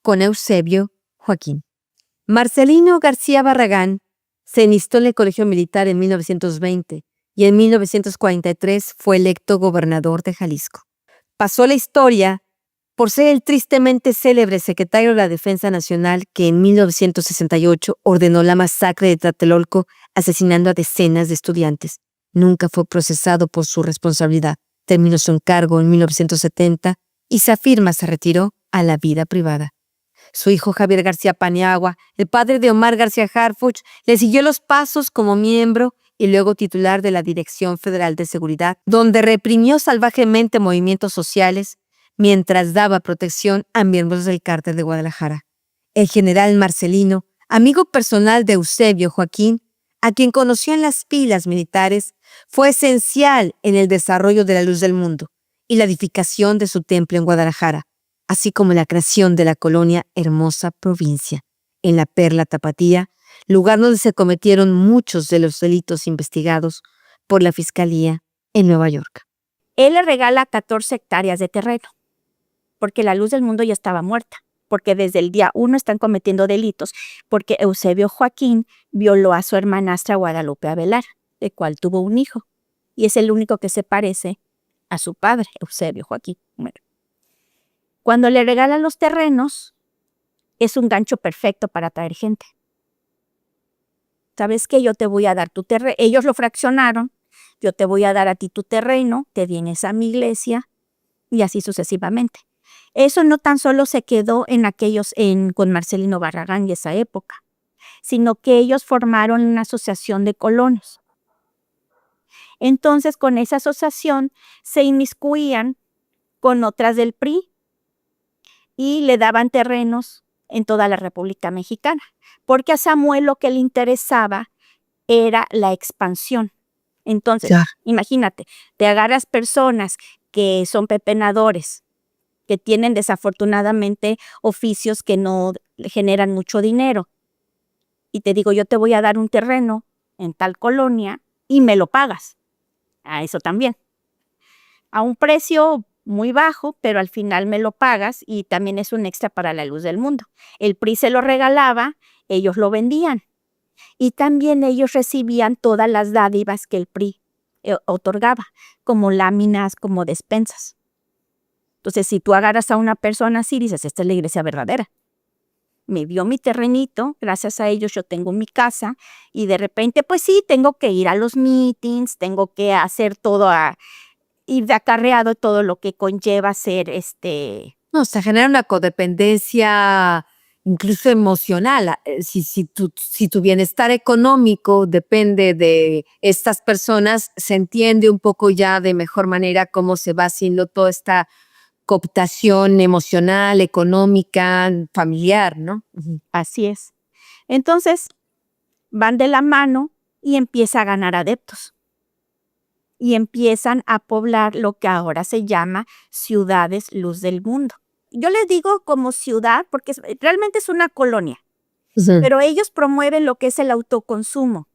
con Eusebio Joaquín. Marcelino García Barragán se enlistó en el Colegio Militar en 1920 y en 1943 fue electo gobernador de Jalisco. Pasó la historia por ser el tristemente célebre secretario de la Defensa Nacional que en 1968 ordenó la masacre de Tlatelolco, asesinando a decenas de estudiantes. Nunca fue procesado por su responsabilidad. Terminó su encargo en 1970 y se retiró a la vida privada. Su hijo Javier García Paniagua, el padre de Omar García Harfuch, le siguió los pasos como miembro y luego titular de la Dirección Federal de Seguridad, donde reprimió salvajemente movimientos sociales mientras daba protección a miembros del Cártel de Guadalajara. El general Marcelino, amigo personal de Eusebio Joaquín, a quien conoció en las filas militares, fue esencial en el desarrollo de la Luz del Mundo y la edificación de su templo en Guadalajara, así como la creación de la colonia Hermosa Provincia, en la Perla Tapatía, lugar donde se cometieron muchos de los delitos investigados por la Fiscalía en Nueva York. Él le regala 14 hectáreas de terreno, porque la Luz del Mundo ya estaba muerta, porque desde el día 1 están cometiendo delitos, porque Eusebio Joaquín violó a su hermanastra Guadalupe Avelar, de cual tuvo un hijo, y es el único que se parece a su padre, Eusebio Joaquín. Bueno, cuando le regalan los terrenos, es un gancho perfecto para atraer gente. ¿Sabes qué? Yo te voy a dar tu terreno. Ellos lo fraccionaron. Yo te voy a dar a ti tu terreno, te vienes a mi iglesia y así sucesivamente. Eso no tan solo se quedó con Marcelino Barragán y esa época, sino que ellos formaron una asociación de colonos. Entonces, con esa asociación se inmiscuían con otras del PRI y le daban terrenos en toda la República Mexicana, porque a Samuel lo que le interesaba era la expansión. Entonces, imagínate, te agarras personas que son pepenadores, que tienen desafortunadamente oficios que no generan mucho dinero, y te digo, yo te voy a dar un terreno en tal colonia y me lo pagas. A eso también. A un precio muy bajo, pero al final me lo pagas y también es un extra para la Luz del Mundo. El PRI se lo regalaba, ellos lo vendían y también ellos recibían todas las dádivas que el PRI otorgaba, como láminas, como despensas. Entonces, si tú agarras a una persona así, dices, esta es la iglesia verdadera. Me dio mi terrenito, gracias a ellos yo tengo mi casa y de repente, pues sí, tengo que ir a los meetings, tengo que hacer todo ir de acarreado todo lo que conlleva ser No, se genera una codependencia incluso emocional. Si tu bienestar económico depende de estas personas, se entiende un poco ya de mejor manera cómo se va haciendo toda esta cooptación emocional, económica, familiar, ¿no? Así es. Entonces, van de la mano y empieza a ganar adeptos. Y empiezan a poblar lo que ahora se llama ciudades Luz del Mundo. Yo les digo como ciudad porque realmente es una colonia, pero ellos promueven lo que es el autoconsumo,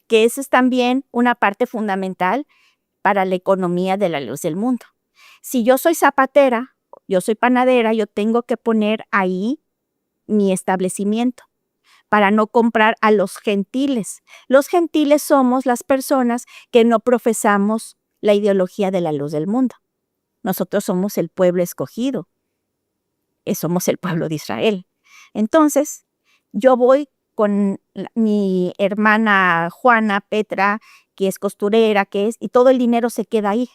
que eso es también una parte fundamental para la economía de la Luz del Mundo. Si yo soy zapatera, yo soy panadera, yo tengo que poner ahí mi establecimiento para no comprar a los gentiles. Los gentiles somos las personas que no profesamos la ideología de la Luz del Mundo. Nosotros somos el pueblo escogido. Somos el pueblo de Israel. Entonces, yo voy con mi hermana Juana, Petra, que es costurera, y todo el dinero se queda ahí.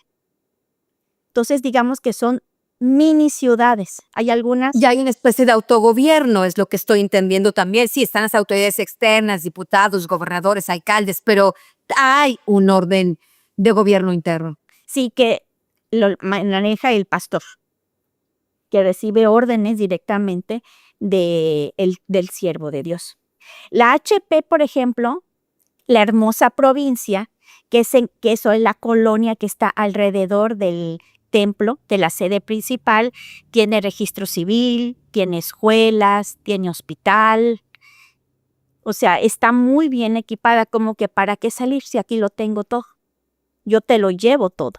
Entonces, digamos que son mini ciudades. Hay algunas. Y hay una especie de autogobierno, es lo que estoy entendiendo también. Sí, están las autoridades externas, diputados, gobernadores, alcaldes, pero hay un orden de gobierno interno. Sí, que lo maneja el pastor, que recibe órdenes directamente del siervo de Dios. La HP, por ejemplo, la Hermosa Provincia, que es la colonia que está alrededor del templo, de la sede principal, tiene registro civil, tiene escuelas, tiene hospital. O sea, está muy bien equipada, como que ¿para qué salir si aquí lo tengo todo? Yo te lo llevo todo.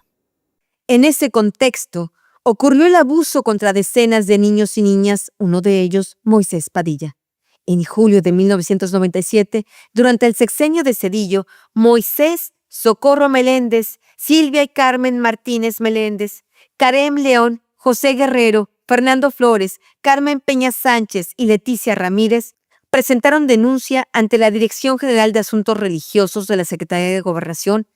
En ese contexto, ocurrió el abuso contra decenas de niños y niñas, uno de ellos, Moisés Padilla. En julio de 1997, durante el sexenio de Zedillo, Moisés Socorro Meléndez, Silvia y Carmen Martínez Meléndez, Karem León, José Guerrero, Fernando Flores, Carmen Peña Sánchez y Leticia Ramírez presentaron denuncia ante la Dirección General de Asuntos Religiosos de la Secretaría de Gobernación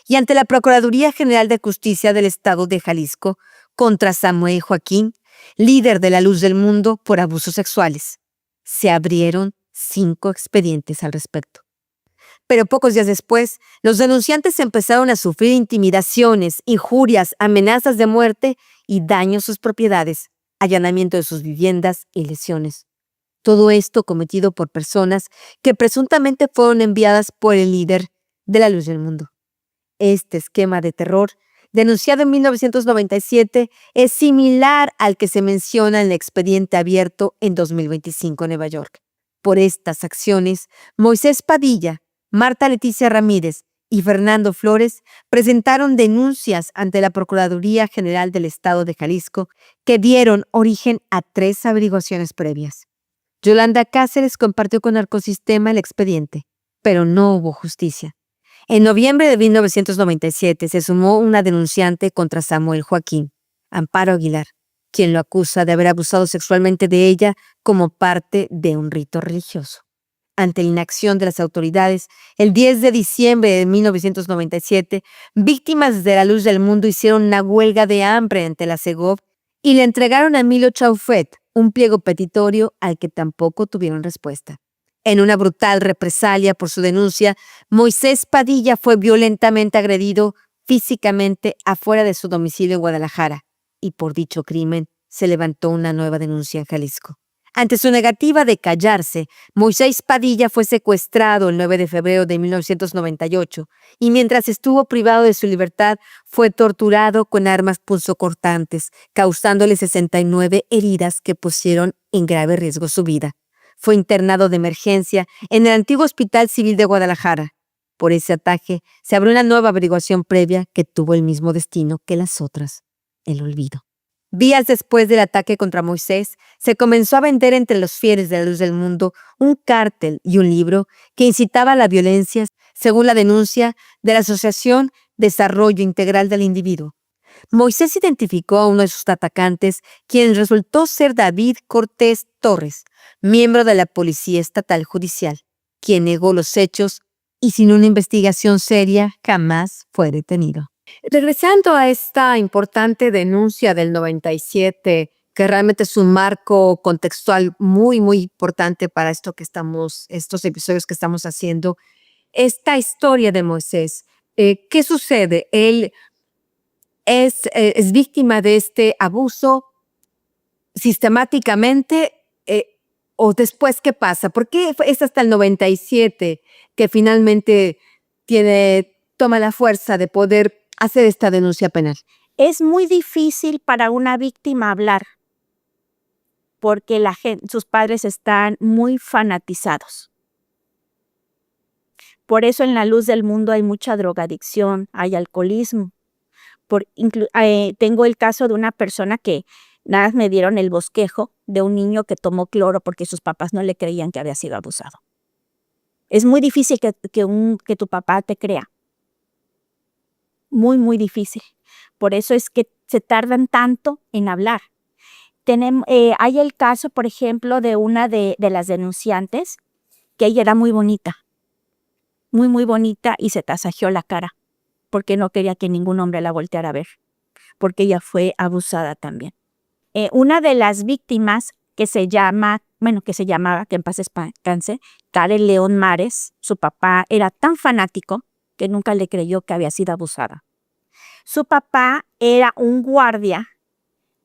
y ante la Procuraduría General de Justicia del Estado de Jalisco contra Samuel Joaquín, líder de La Luz del Mundo, por abusos sexuales. Se abrieron 5 expedientes al respecto. Pero pocos días después, los denunciantes empezaron a sufrir intimidaciones, injurias, amenazas de muerte y daños a sus propiedades, allanamiento de sus viviendas y lesiones. Todo esto cometido por personas que presuntamente fueron enviadas por el líder de La Luz del Mundo. Este esquema de terror, denunciado en 1997, es similar al que se menciona en el expediente abierto en 2025 en Nueva York. Por estas acciones, Moisés Padilla, Marta Leticia Ramírez y Fernando Flores presentaron denuncias ante la Procuraduría General del Estado de Jalisco que dieron origen a 3 averiguaciones previas. Yolanda Cáceres compartió con Narcosistema el expediente, pero no hubo justicia. En noviembre de 1997 se sumó una denunciante contra Samuel Joaquín, Amparo Aguilar, quien lo acusa de haber abusado sexualmente de ella como parte de un rito religioso. Ante la inacción de las autoridades, el 10 de diciembre de 1997, víctimas de La Luz del Mundo hicieron una huelga de hambre ante la Segov y le entregaron a Emilio Chaufet un pliego petitorio al que tampoco tuvieron respuesta. En una brutal represalia por su denuncia, Moisés Padilla fue violentamente agredido físicamente afuera de su domicilio en Guadalajara y por dicho crimen se levantó una nueva denuncia en Jalisco. Ante su negativa de callarse, Moisés Padilla fue secuestrado el 9 de febrero de 1998 y mientras estuvo privado de su libertad fue torturado con armas punzocortantes, causándole 69 heridas que pusieron en grave riesgo su vida. Fue internado de emergencia en el antiguo Hospital Civil de Guadalajara. Por ese ataque se abrió una nueva averiguación previa que tuvo el mismo destino que las otras, el olvido. Días después del ataque contra Moisés, se comenzó a vender entre los fieles de La Luz del Mundo un cártel y un libro que incitaba a la violencia, según la denuncia de la Asociación Desarrollo Integral del Individuo. Moisés identificó a uno de sus atacantes, quien resultó ser David Cortés Torres, miembro de la Policía Estatal Judicial, quien negó los hechos y sin una investigación seria jamás fue detenido. Regresando a esta importante denuncia del 97, que realmente es un marco contextual muy, muy importante para estos episodios que estamos haciendo, esta historia de Moisés, ¿qué sucede? Él es víctima de este abuso sistemáticamente o después, ¿qué pasa? ¿Por qué es hasta el 97 que finalmente toma la fuerza de poder hacer esta denuncia penal? Es muy difícil para una víctima hablar porque sus padres están muy fanatizados. Por eso en La Luz del Mundo hay mucha drogadicción, hay alcoholismo. Tengo el caso de una persona que nada más me dieron el bosquejo de un niño que tomó cloro porque sus papás no le creían que había sido abusado. Es muy difícil que tu papá te crea. Muy, muy difícil. Por eso es que se tardan tanto en hablar. Hay el caso, por ejemplo, de una de las denunciantes, que ella era muy bonita, muy, muy bonita, y se tasajeó la cara porque no quería que ningún hombre la volteara a ver, porque ella fue abusada también. Una de las víctimas que llamaba, que en paz descanse, Karen León Mares, su papá era tan fanático que nunca le creyó que había sido abusada. Su papá era un guardia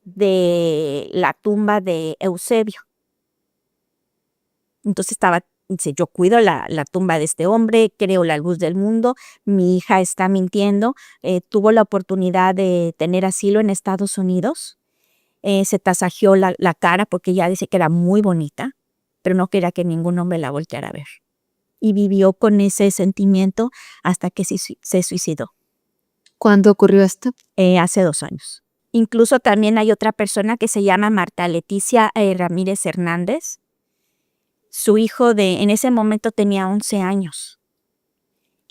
de la tumba de Eusebio. Entonces dice, yo cuido la tumba de este hombre, creo La Luz del Mundo, mi hija está mintiendo, tuvo la oportunidad de tener asilo en Estados Unidos, se tasajeó la cara porque ella dice que era muy bonita, pero no quería que ningún hombre la volteara a ver. Y vivió con ese sentimiento hasta que se suicidó. ¿Cuándo ocurrió esto? Hace 2 años. Incluso también hay otra persona que se llama Marta Leticia Ramírez Hernández. Su hijo en ese momento tenía 11 años.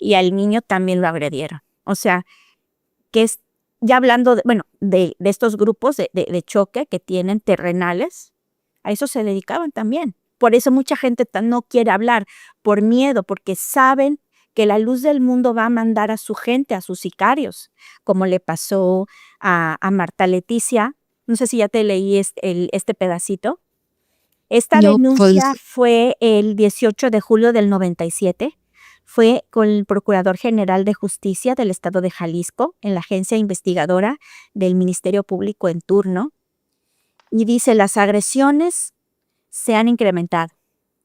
y al niño también lo agredieron. O sea, que es, ya hablando de estos grupos de choque que tienen terrenales, a eso se dedicaban también. Por eso mucha gente no quiere hablar, por miedo, porque saben que la luz del mundo va a mandar a su gente, a sus sicarios, como le pasó a Marta Leticia. No sé si ya te leí este pedacito. Esta No, denuncia fue el 18 de julio del 97. Fue con el Procurador General de Justicia del Estado de Jalisco, en la agencia investigadora del Ministerio Público en turno. Y dice, las agresiones se han incrementado.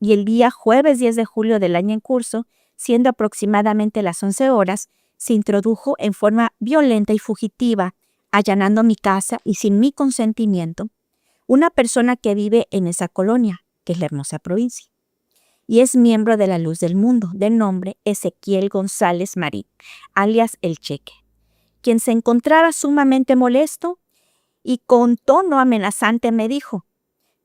Y el día jueves 10 de julio del año en curso, siendo aproximadamente las 11 horas, se introdujo en forma violenta y fugitiva, allanando mi casa y sin mi consentimiento, una persona que vive en esa colonia, que es la hermosa provincia, y es miembro de la Luz del Mundo, de nombre Ezequiel González Marín, alias El Cheque, quien se encontraba sumamente molesto y con tono amenazante me dijo,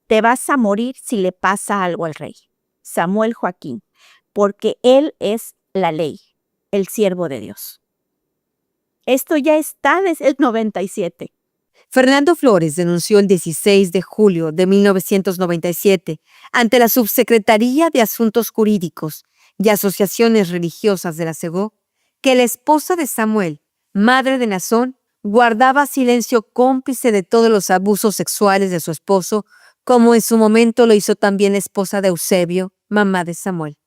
te vas a morir si le pasa algo al rey, Samuel Joaquín, porque él es la ley, el siervo de Dios. Esto ya está desde el 97. Fernando Flores denunció el 16 de julio de 1997 ante la Subsecretaría de Asuntos Jurídicos y Asociaciones Religiosas de la SEGO que la esposa de Samuel, madre de Nazón, guardaba silencio cómplice de todos los abusos sexuales de su esposo, como en su momento lo hizo también la esposa de Eusebio, mamá de Samuel.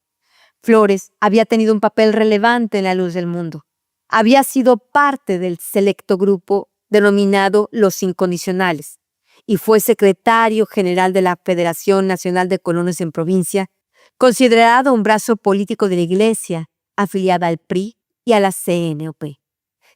Flores había tenido un papel relevante en la Luz del Mundo. Había sido parte del selecto grupo denominado Los Incondicionales, y fue secretario general de la Federación Nacional de Colonos en Provincia, considerado un brazo político de la Iglesia, afiliada al PRI y a la CNOP.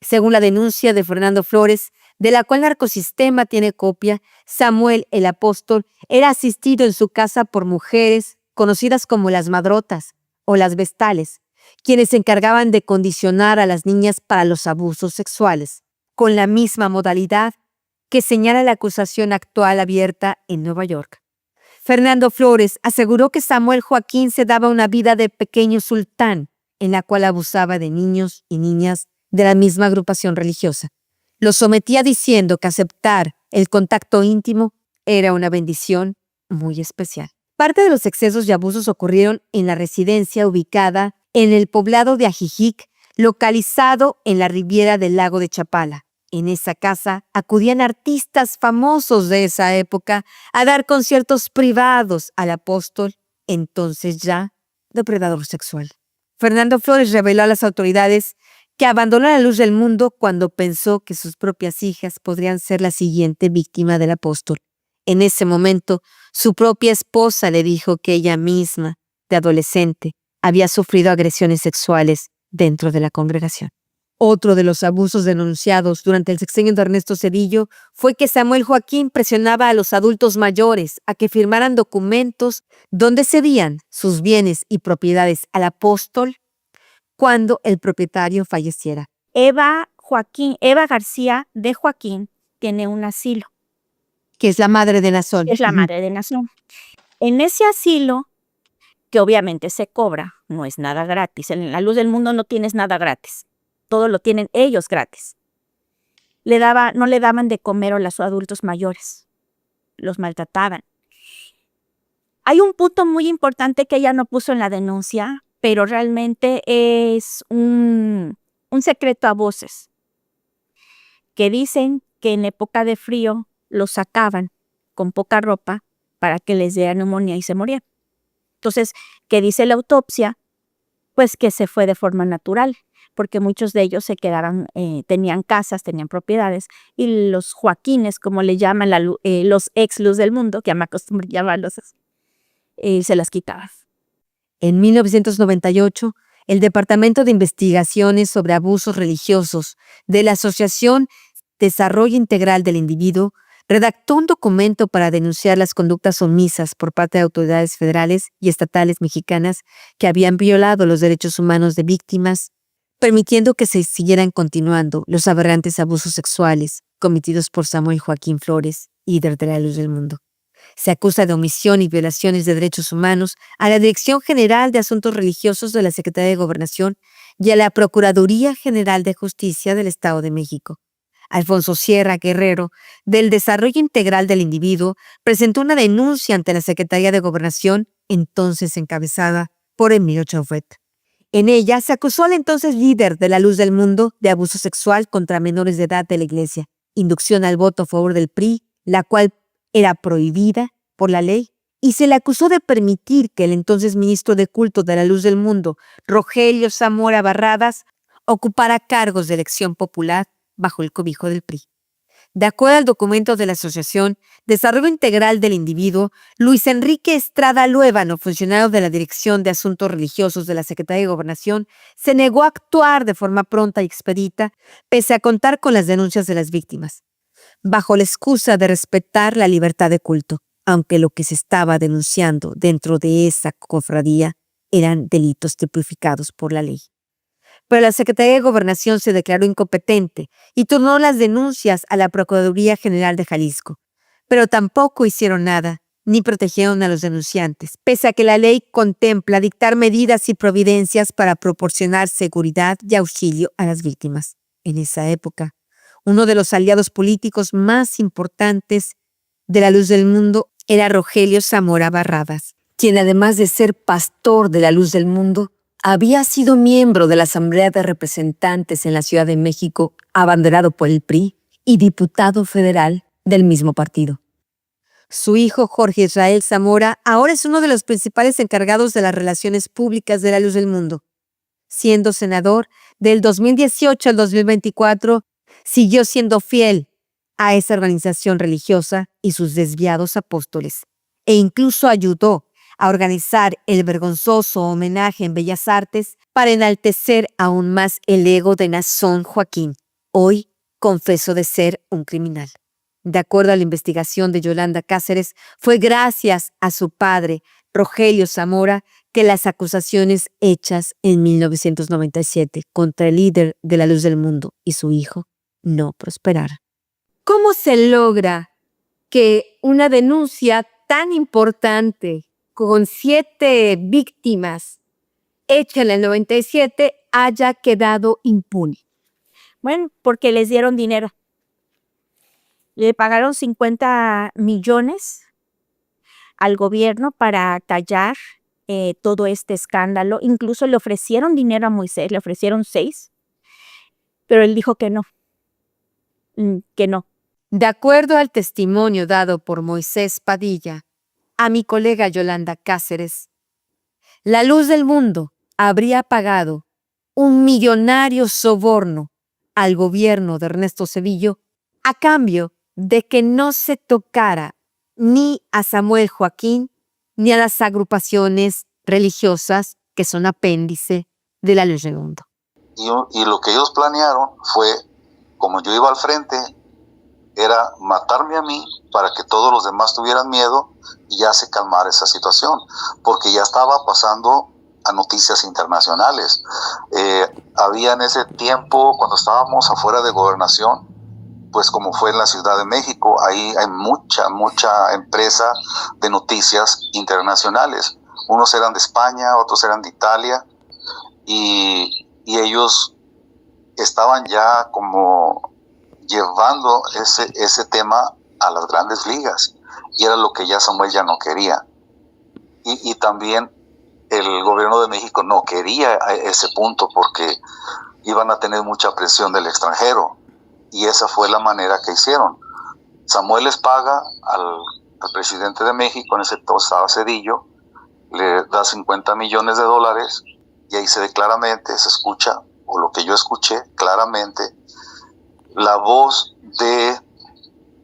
Según la denuncia de Fernando Flores, de la cual Narcosistema tiene copia, Samuel el Apóstol era asistido en su casa por mujeres conocidas como las madrotas o las vestales, quienes se encargaban de condicionar a las niñas para los abusos sexuales, con la misma modalidad que señala la acusación actual abierta en Nueva York. Fernando Flores aseguró que Samuel Joaquín se daba una vida de pequeño sultán, en la cual abusaba de niños y niñas de la misma agrupación religiosa. Lo sometía diciendo que aceptar el contacto íntimo era una bendición muy especial. Parte de los excesos y abusos ocurrieron en la residencia ubicada en el poblado de Ajijic, localizado en la riviera del lago de Chapala. En esa casa acudían artistas famosos de esa época a dar conciertos privados al apóstol, entonces ya depredador sexual. Fernando Flores reveló a las autoridades que abandonó la Luz del Mundo cuando pensó que sus propias hijas podrían ser la siguiente víctima del apóstol. En ese momento, su propia esposa le dijo que ella misma, de adolescente, había sufrido agresiones sexuales dentro de la congregación. Otro de los abusos denunciados durante el sexenio de Ernesto Zedillo fue que Samuel Joaquín presionaba a los adultos mayores a que firmaran documentos donde cedían sus bienes y propiedades al apóstol cuando el propietario falleciera. Eva García de Joaquín tiene un asilo. Que es la madre de Nazón. Es la madre de Nazón. En ese asilo, que obviamente se cobra, no es nada gratis. En la Luz del Mundo no tienes nada gratis. Todo lo tienen ellos gratis. No le daban de comer a los adultos mayores. Los maltrataban. Hay un punto muy importante que ella no puso en la denuncia, pero realmente es un secreto a voces, que dicen que en época de frío los sacaban con poca ropa para que les diera neumonía y se morían. Entonces, ¿qué dice la autopsia? Pues que se fue de forma natural, porque muchos de ellos se quedaron, tenían casas, tenían propiedades, y los Joaquines, como le llaman los ex Luz del Mundo, que me acostumbro a llamarlos, se las quitaban. En 1998, el Departamento de Investigaciones sobre Abusos Religiosos de la Asociación Desarrollo Integral del Individuo redactó un documento para denunciar las conductas omisas por parte de autoridades federales y estatales mexicanas que habían violado los derechos humanos de víctimas, permitiendo que se siguieran continuando los aberrantes abusos sexuales cometidos por Samuel Joaquín Flores, líder de la Luz del Mundo. Se acusa de omisión y violaciones de derechos humanos a la Dirección General de Asuntos Religiosos de la Secretaría de Gobernación y a la Procuraduría General de Justicia del Estado de México. Alfonso Sierra Guerrero, del Desarrollo Integral del Individuo, presentó una denuncia ante la Secretaría de Gobernación, entonces encabezada por Emilio Chauvet. En ella se acusó al entonces líder de la Luz del Mundo de abuso sexual contra menores de edad de la Iglesia, inducción al voto a favor del PRI, la cual era prohibida por la ley, y se le acusó de permitir que el entonces ministro de Culto de la Luz del Mundo, Rogelio Zamora Barradas, ocupara cargos de elección popular bajo el cobijo del PRI. De acuerdo al documento de la Asociación Desarrollo Integral del Individuo, Luis Enrique Estrada Luébano, funcionario de la Dirección de Asuntos Religiosos de la Secretaría de Gobernación, se negó a actuar de forma pronta y expedita, pese a contar con las denuncias de las víctimas, bajo la excusa de respetar la libertad de culto, aunque lo que se estaba denunciando dentro de esa cofradía eran delitos tipificados por la ley. Pero la Secretaría de Gobernación se declaró incompetente y turnó las denuncias a la Procuraduría General de Jalisco. Pero tampoco hicieron nada, ni protegieron a los denunciantes, pese a que la ley contempla dictar medidas y providencias para proporcionar seguridad y auxilio a las víctimas. En esa época, uno de los aliados políticos más importantes de la Luz del Mundo era Rogelio Zamora Barradas, quien además de ser pastor de la Luz del Mundo, había sido miembro de la Asamblea de Representantes en la Ciudad de México, abanderado por el PRI, y diputado federal del mismo partido. Su hijo, Jorge Israel Zamora, ahora es uno de los principales encargados de las relaciones públicas de la Luz del Mundo. Siendo senador del 2018 al 2024, siguió siendo fiel a esa organización religiosa y sus desviados apóstoles, e incluso ayudó a organizar el vergonzoso homenaje en Bellas Artes para enaltecer aún más el ego de Nazón Joaquín, hoy confesó de ser un criminal. De acuerdo a la investigación de Yolanda Cáceres, fue gracias a su padre, Rogelio Zamora, que las acusaciones hechas en 1997 contra el líder de la Luz del Mundo y su hijo no prosperaran. ¿Cómo se logra que una denuncia tan importante, con 7 víctimas, hecha en el 97, haya quedado impune? Bueno, porque les dieron dinero. Le pagaron 50 millones al gobierno para callar todo este escándalo. Incluso le ofrecieron dinero a Moisés, le ofrecieron 6, pero él dijo que no, que no. De acuerdo al testimonio dado por Moisés Padilla, a mi colega Yolanda Cáceres, la Luz del Mundo habría pagado un millonario soborno al gobierno de Ernesto Zedillo a cambio de que no se tocara ni a Samuel Joaquín ni a las agrupaciones religiosas que son apéndice de la Luz del Mundo. Y lo que ellos planearon fue, como yo iba al frente, era matarme a mí para que todos los demás tuvieran miedo y ya se calmara esa situación, porque ya estaba pasando a noticias internacionales. Había en ese tiempo, cuando estábamos afuera de gobernación, pues como fue en la Ciudad de México, ahí hay mucha empresa de noticias internacionales. Unos eran de España, otros eran de Italia, y ellos estaban ya como llevando ese tema a las grandes ligas, y era lo que ya Samuel ya no quería. Y también el gobierno de México no quería ese punto porque iban a tener mucha presión del extranjero, y esa fue la manera que hicieron. Samuel les paga al presidente de México, en ese entonces estaba Zedillo, le da $50 millones, y ahí se ve claramente, se escucha, o lo que yo escuché claramente, la voz de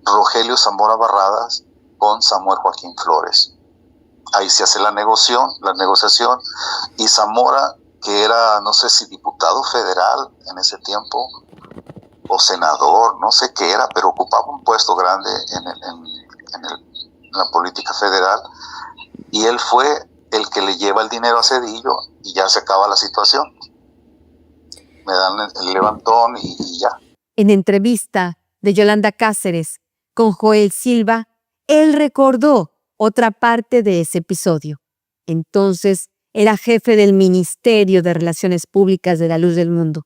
Rogelio Zamora Barradas con Samuel Joaquín Flores. Ahí se hace la negociación, y Zamora, que era, no sé si diputado federal en ese tiempo, o senador, no sé qué era, pero ocupaba un puesto grande en la política federal, y él fue el que le lleva el dinero a Zedillo, y ya se acaba la situación. Me dan el levantón y ya. En entrevista de Yolanda Cáceres con Joel Silva, él recordó otra parte de ese episodio. Entonces, era jefe del Ministerio de Relaciones Públicas de La Luz del Mundo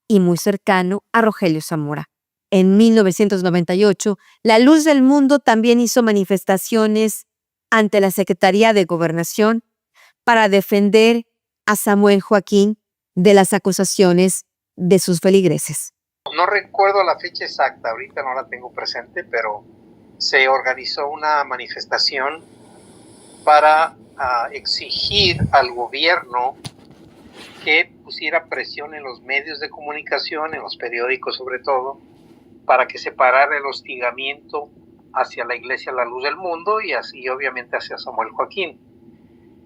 y muy cercano a Rogelio Zamora. En 1998, La Luz del Mundo también hizo manifestaciones ante la Secretaría de Gobernación para defender a Samuel Joaquín de las acusaciones de sus feligreses. No recuerdo la fecha exacta, ahorita no la tengo presente, pero se organizó una manifestación para exigir al gobierno que pusiera presión en los medios de comunicación, en los periódicos sobre todo, para que se parara el hostigamiento hacia la Iglesia La Luz del Mundo y así obviamente hacia Samuel Joaquín.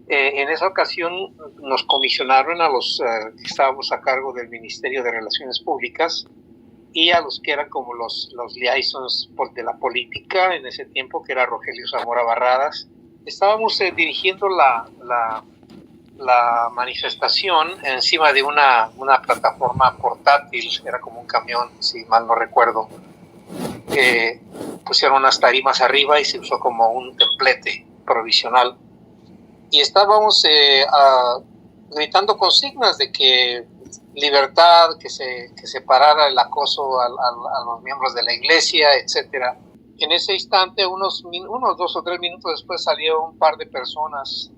En esa ocasión nos comisionaron a los que estábamos a cargo del Ministerio de Relaciones Públicas y a los que eran como los liaisons de la política en ese tiempo, que era Rogelio Zamora Barradas. Estábamos dirigiendo la manifestación encima de una plataforma portátil, era como un camión, si mal no recuerdo. Pusieron unas tarimas arriba y se usó como un templete provisional. Y estábamos gritando consignas de que libertad, que se parara el acoso a los miembros de la iglesia, etcétera. En ese instante, unos 2 o 3 minutos después, salió un par de personas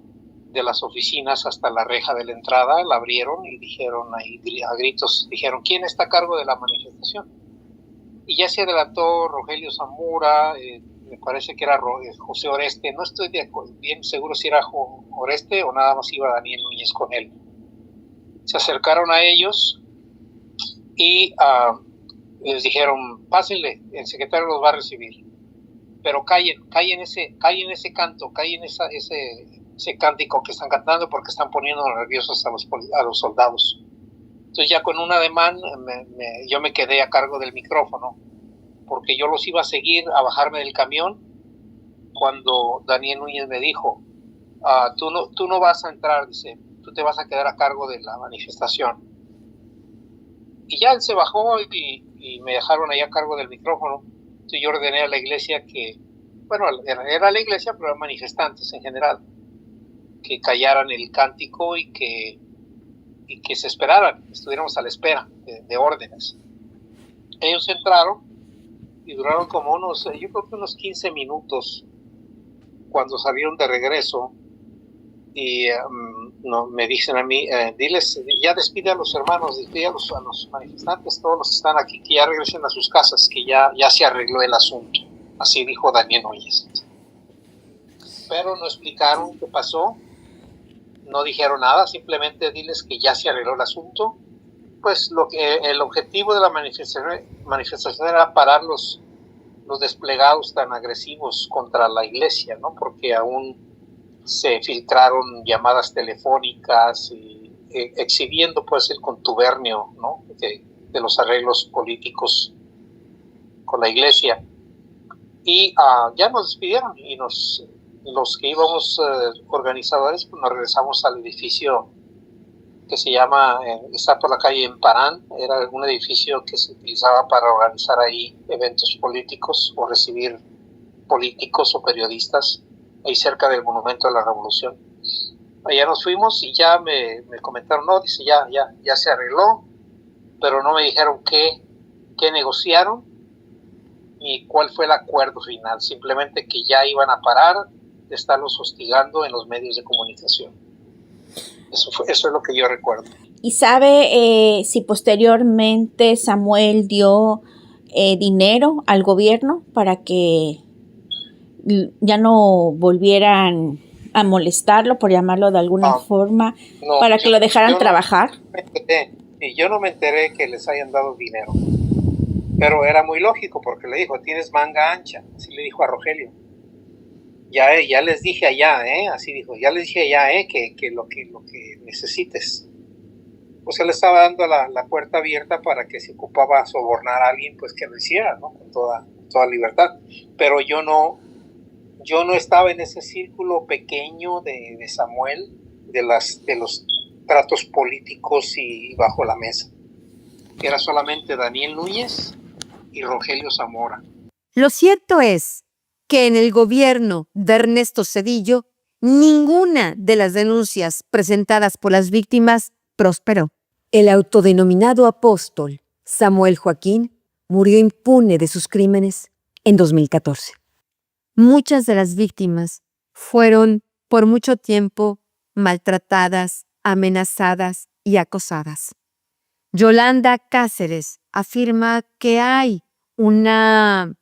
de las oficinas hasta la reja de la entrada, la abrieron y dijeron ahí a gritos, dijeron, ¿quién está a cargo de la manifestación? Y ya se adelantó Rogelio Zamora, me parece que era José Oreste, no estoy bien seguro si era Oreste o nada más iba Daniel Núñez con él. Se acercaron a ellos y les dijeron, pásenle, el secretario los va a recibir, pero callen ese canto, callen ese cántico que están cantando porque están poniendo nerviosos a los soldados. Entonces ya con un ademán yo me quedé a cargo del micrófono porque yo los iba a seguir a bajarme del camión cuando Daniel Núñez me dijo, tú no vas a entrar, dice, tú te vas a quedar a cargo de la manifestación. Y ya él se bajó y me dejaron ahí a cargo del micrófono. Entonces yo ordené a la iglesia que, bueno, era la iglesia, pero eran manifestantes en general, que callaran el cántico y que se esperaran, estuviéramos a la espera de órdenes. Ellos entraron y duraron como yo creo que unos 15 minutos cuando salieron de regreso y me dicen a mí, diles, ya despide a los hermanos, despide a los manifestantes, todos los que están aquí, que ya regresen a sus casas, que ya se arregló el asunto. Así dijo Daniel Núñez. Pero no explicaron qué pasó, no dijeron nada, simplemente diles que ya se arregló el asunto. Pues el objetivo de la manifestación era parar los desplegados tan agresivos contra la iglesia, ¿no? Porque aún se filtraron llamadas telefónicas y exhibiendo pues el contubernio, ¿no? de los arreglos políticos con la iglesia. Y ya nos despidieron y los que íbamos organizadores pues nos regresamos al edificio que se llama, está por la calle Emparán, era un edificio que se utilizaba para organizar ahí eventos políticos o recibir políticos o periodistas, ahí cerca del Monumento de la Revolución. Allá nos fuimos y ya me comentaron, no, dice, ya se arregló, pero no me dijeron qué negociaron ni cuál fue el acuerdo final, simplemente que ya iban a parar de estarlos hostigando en los medios de comunicación. Eso es lo que yo recuerdo. ¿Y sabe si posteriormente Samuel dio dinero al gobierno para que ya no volvieran a molestarlo, por llamarlo de alguna forma, para que lo dejaran trabajar? Yo no me enteré que les hayan dado dinero, pero era muy lógico porque le dijo, tienes manga ancha, así le dijo a Rogelio. Ya les dije allá, así dijo, ya les dije allá, que lo que necesites. Pues él estaba dando la puerta abierta para que si ocupaba sobornar a alguien, pues que lo hiciera, ¿no? Con toda libertad. Pero yo no estaba en ese círculo pequeño de Samuel, de los tratos políticos y bajo la mesa. Era solamente Daniel Núñez y Rogelio Zamora. Lo cierto es que en el gobierno de Ernesto Zedillo Ninguna de las denuncias presentadas por las víctimas prosperó. El autodenominado apóstol Samuel Joaquín murió impune de sus crímenes en 2014. Muchas de las víctimas fueron por mucho tiempo maltratadas, amenazadas y acosadas. Yolanda Cáceres afirma que hay una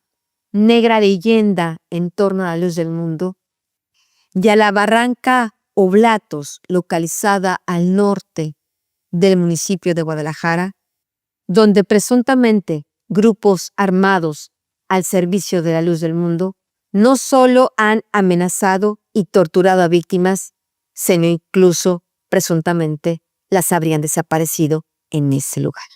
negra leyenda en torno a la luz del mundo y a la barranca Oblatos, localizada al norte del municipio de Guadalajara, donde presuntamente grupos armados al servicio de la luz del mundo no solo han amenazado y torturado a víctimas, sino incluso presuntamente las habrían desaparecido en ese lugar.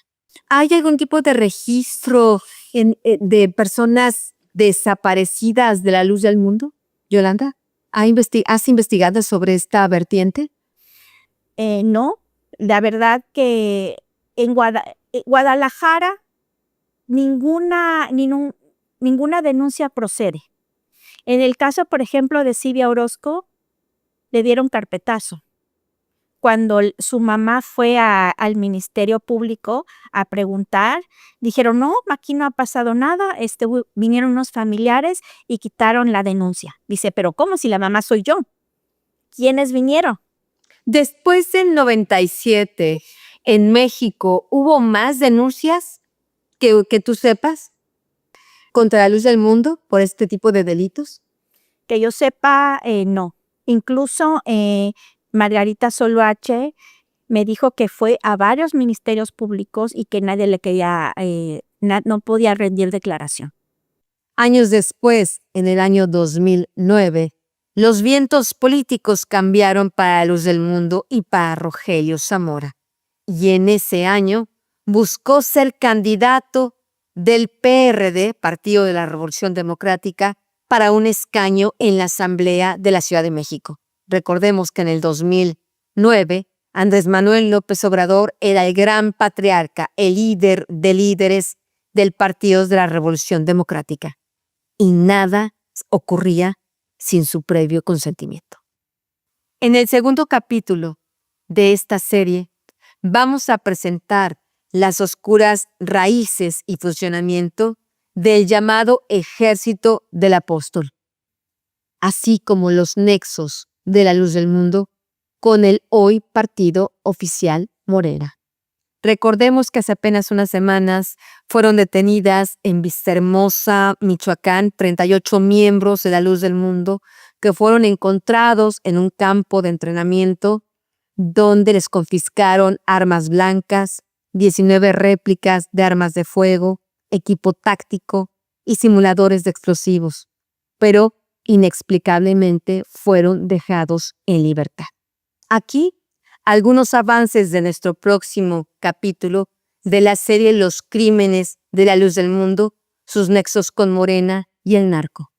¿Hay algún tipo de registro de personas desaparecidas de la luz del mundo, Yolanda? ¿Has investigado sobre esta vertiente? No, la verdad que en Guadalajara ninguna denuncia procede. En el caso, por ejemplo, de Silvia Orozco, le dieron carpetazo. Cuando su mamá fue al Ministerio Público a preguntar, dijeron, no, aquí no ha pasado nada, vinieron unos familiares y quitaron la denuncia. Dice, pero ¿cómo si la mamá soy yo? ¿Quiénes vinieron? Después del 97, en México, ¿hubo más denuncias que tú sepas contra la luz del mundo por este tipo de delitos? Que yo sepa, no. Incluso Margarita Soloache me dijo que fue a varios ministerios públicos y que nadie le quería, no podía rendir declaración. Años después, en el año 2009, los vientos políticos cambiaron para la luz del mundo y para Rogelio Zamora. Y en ese año buscó ser candidato del PRD, Partido de la Revolución Democrática, para un escaño en la Asamblea de la Ciudad de México. Recordemos que en el 2009, Andrés Manuel López Obrador era el gran patriarca, el líder de líderes del Partido de la Revolución Democrática. Y nada ocurría sin su previo consentimiento. En el segundo capítulo de esta serie, vamos a presentar las oscuras raíces y funcionamiento del llamado Ejército del Apóstol, así como los nexos de la luz del mundo con el hoy partido oficial Morena. Recordemos que hace apenas unas semanas fueron detenidas en Vistahermosa, Michoacán, 38 miembros de la luz del mundo que fueron encontrados en un campo de entrenamiento donde les confiscaron armas blancas, 19 réplicas de armas de fuego, equipo táctico y simuladores de explosivos, pero inexplicablemente fueron dejados en libertad. Aquí, algunos avances de nuestro próximo capítulo de la serie Los Crímenes de la Luz del Mundo, sus nexos con Morena y el narco.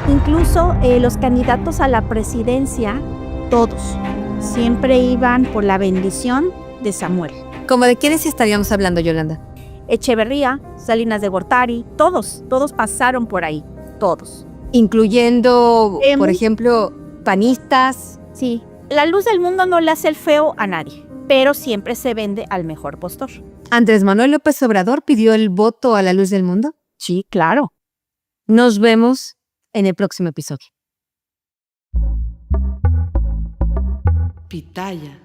Incluso los candidatos a la presidencia, todos, siempre iban por la bendición de Samuel. ¿Cómo de quiénes estaríamos hablando, Yolanda? Echeverría, Salinas de Gortari, todos pasaron por ahí, todos. Incluyendo, por ejemplo, panistas. Sí, la luz del mundo no le hace el feo a nadie, pero siempre se vende al mejor postor. ¿Andrés Manuel López Obrador pidió el voto a la luz del mundo? Sí, claro. Nos vemos en el próximo episodio. Pitaya.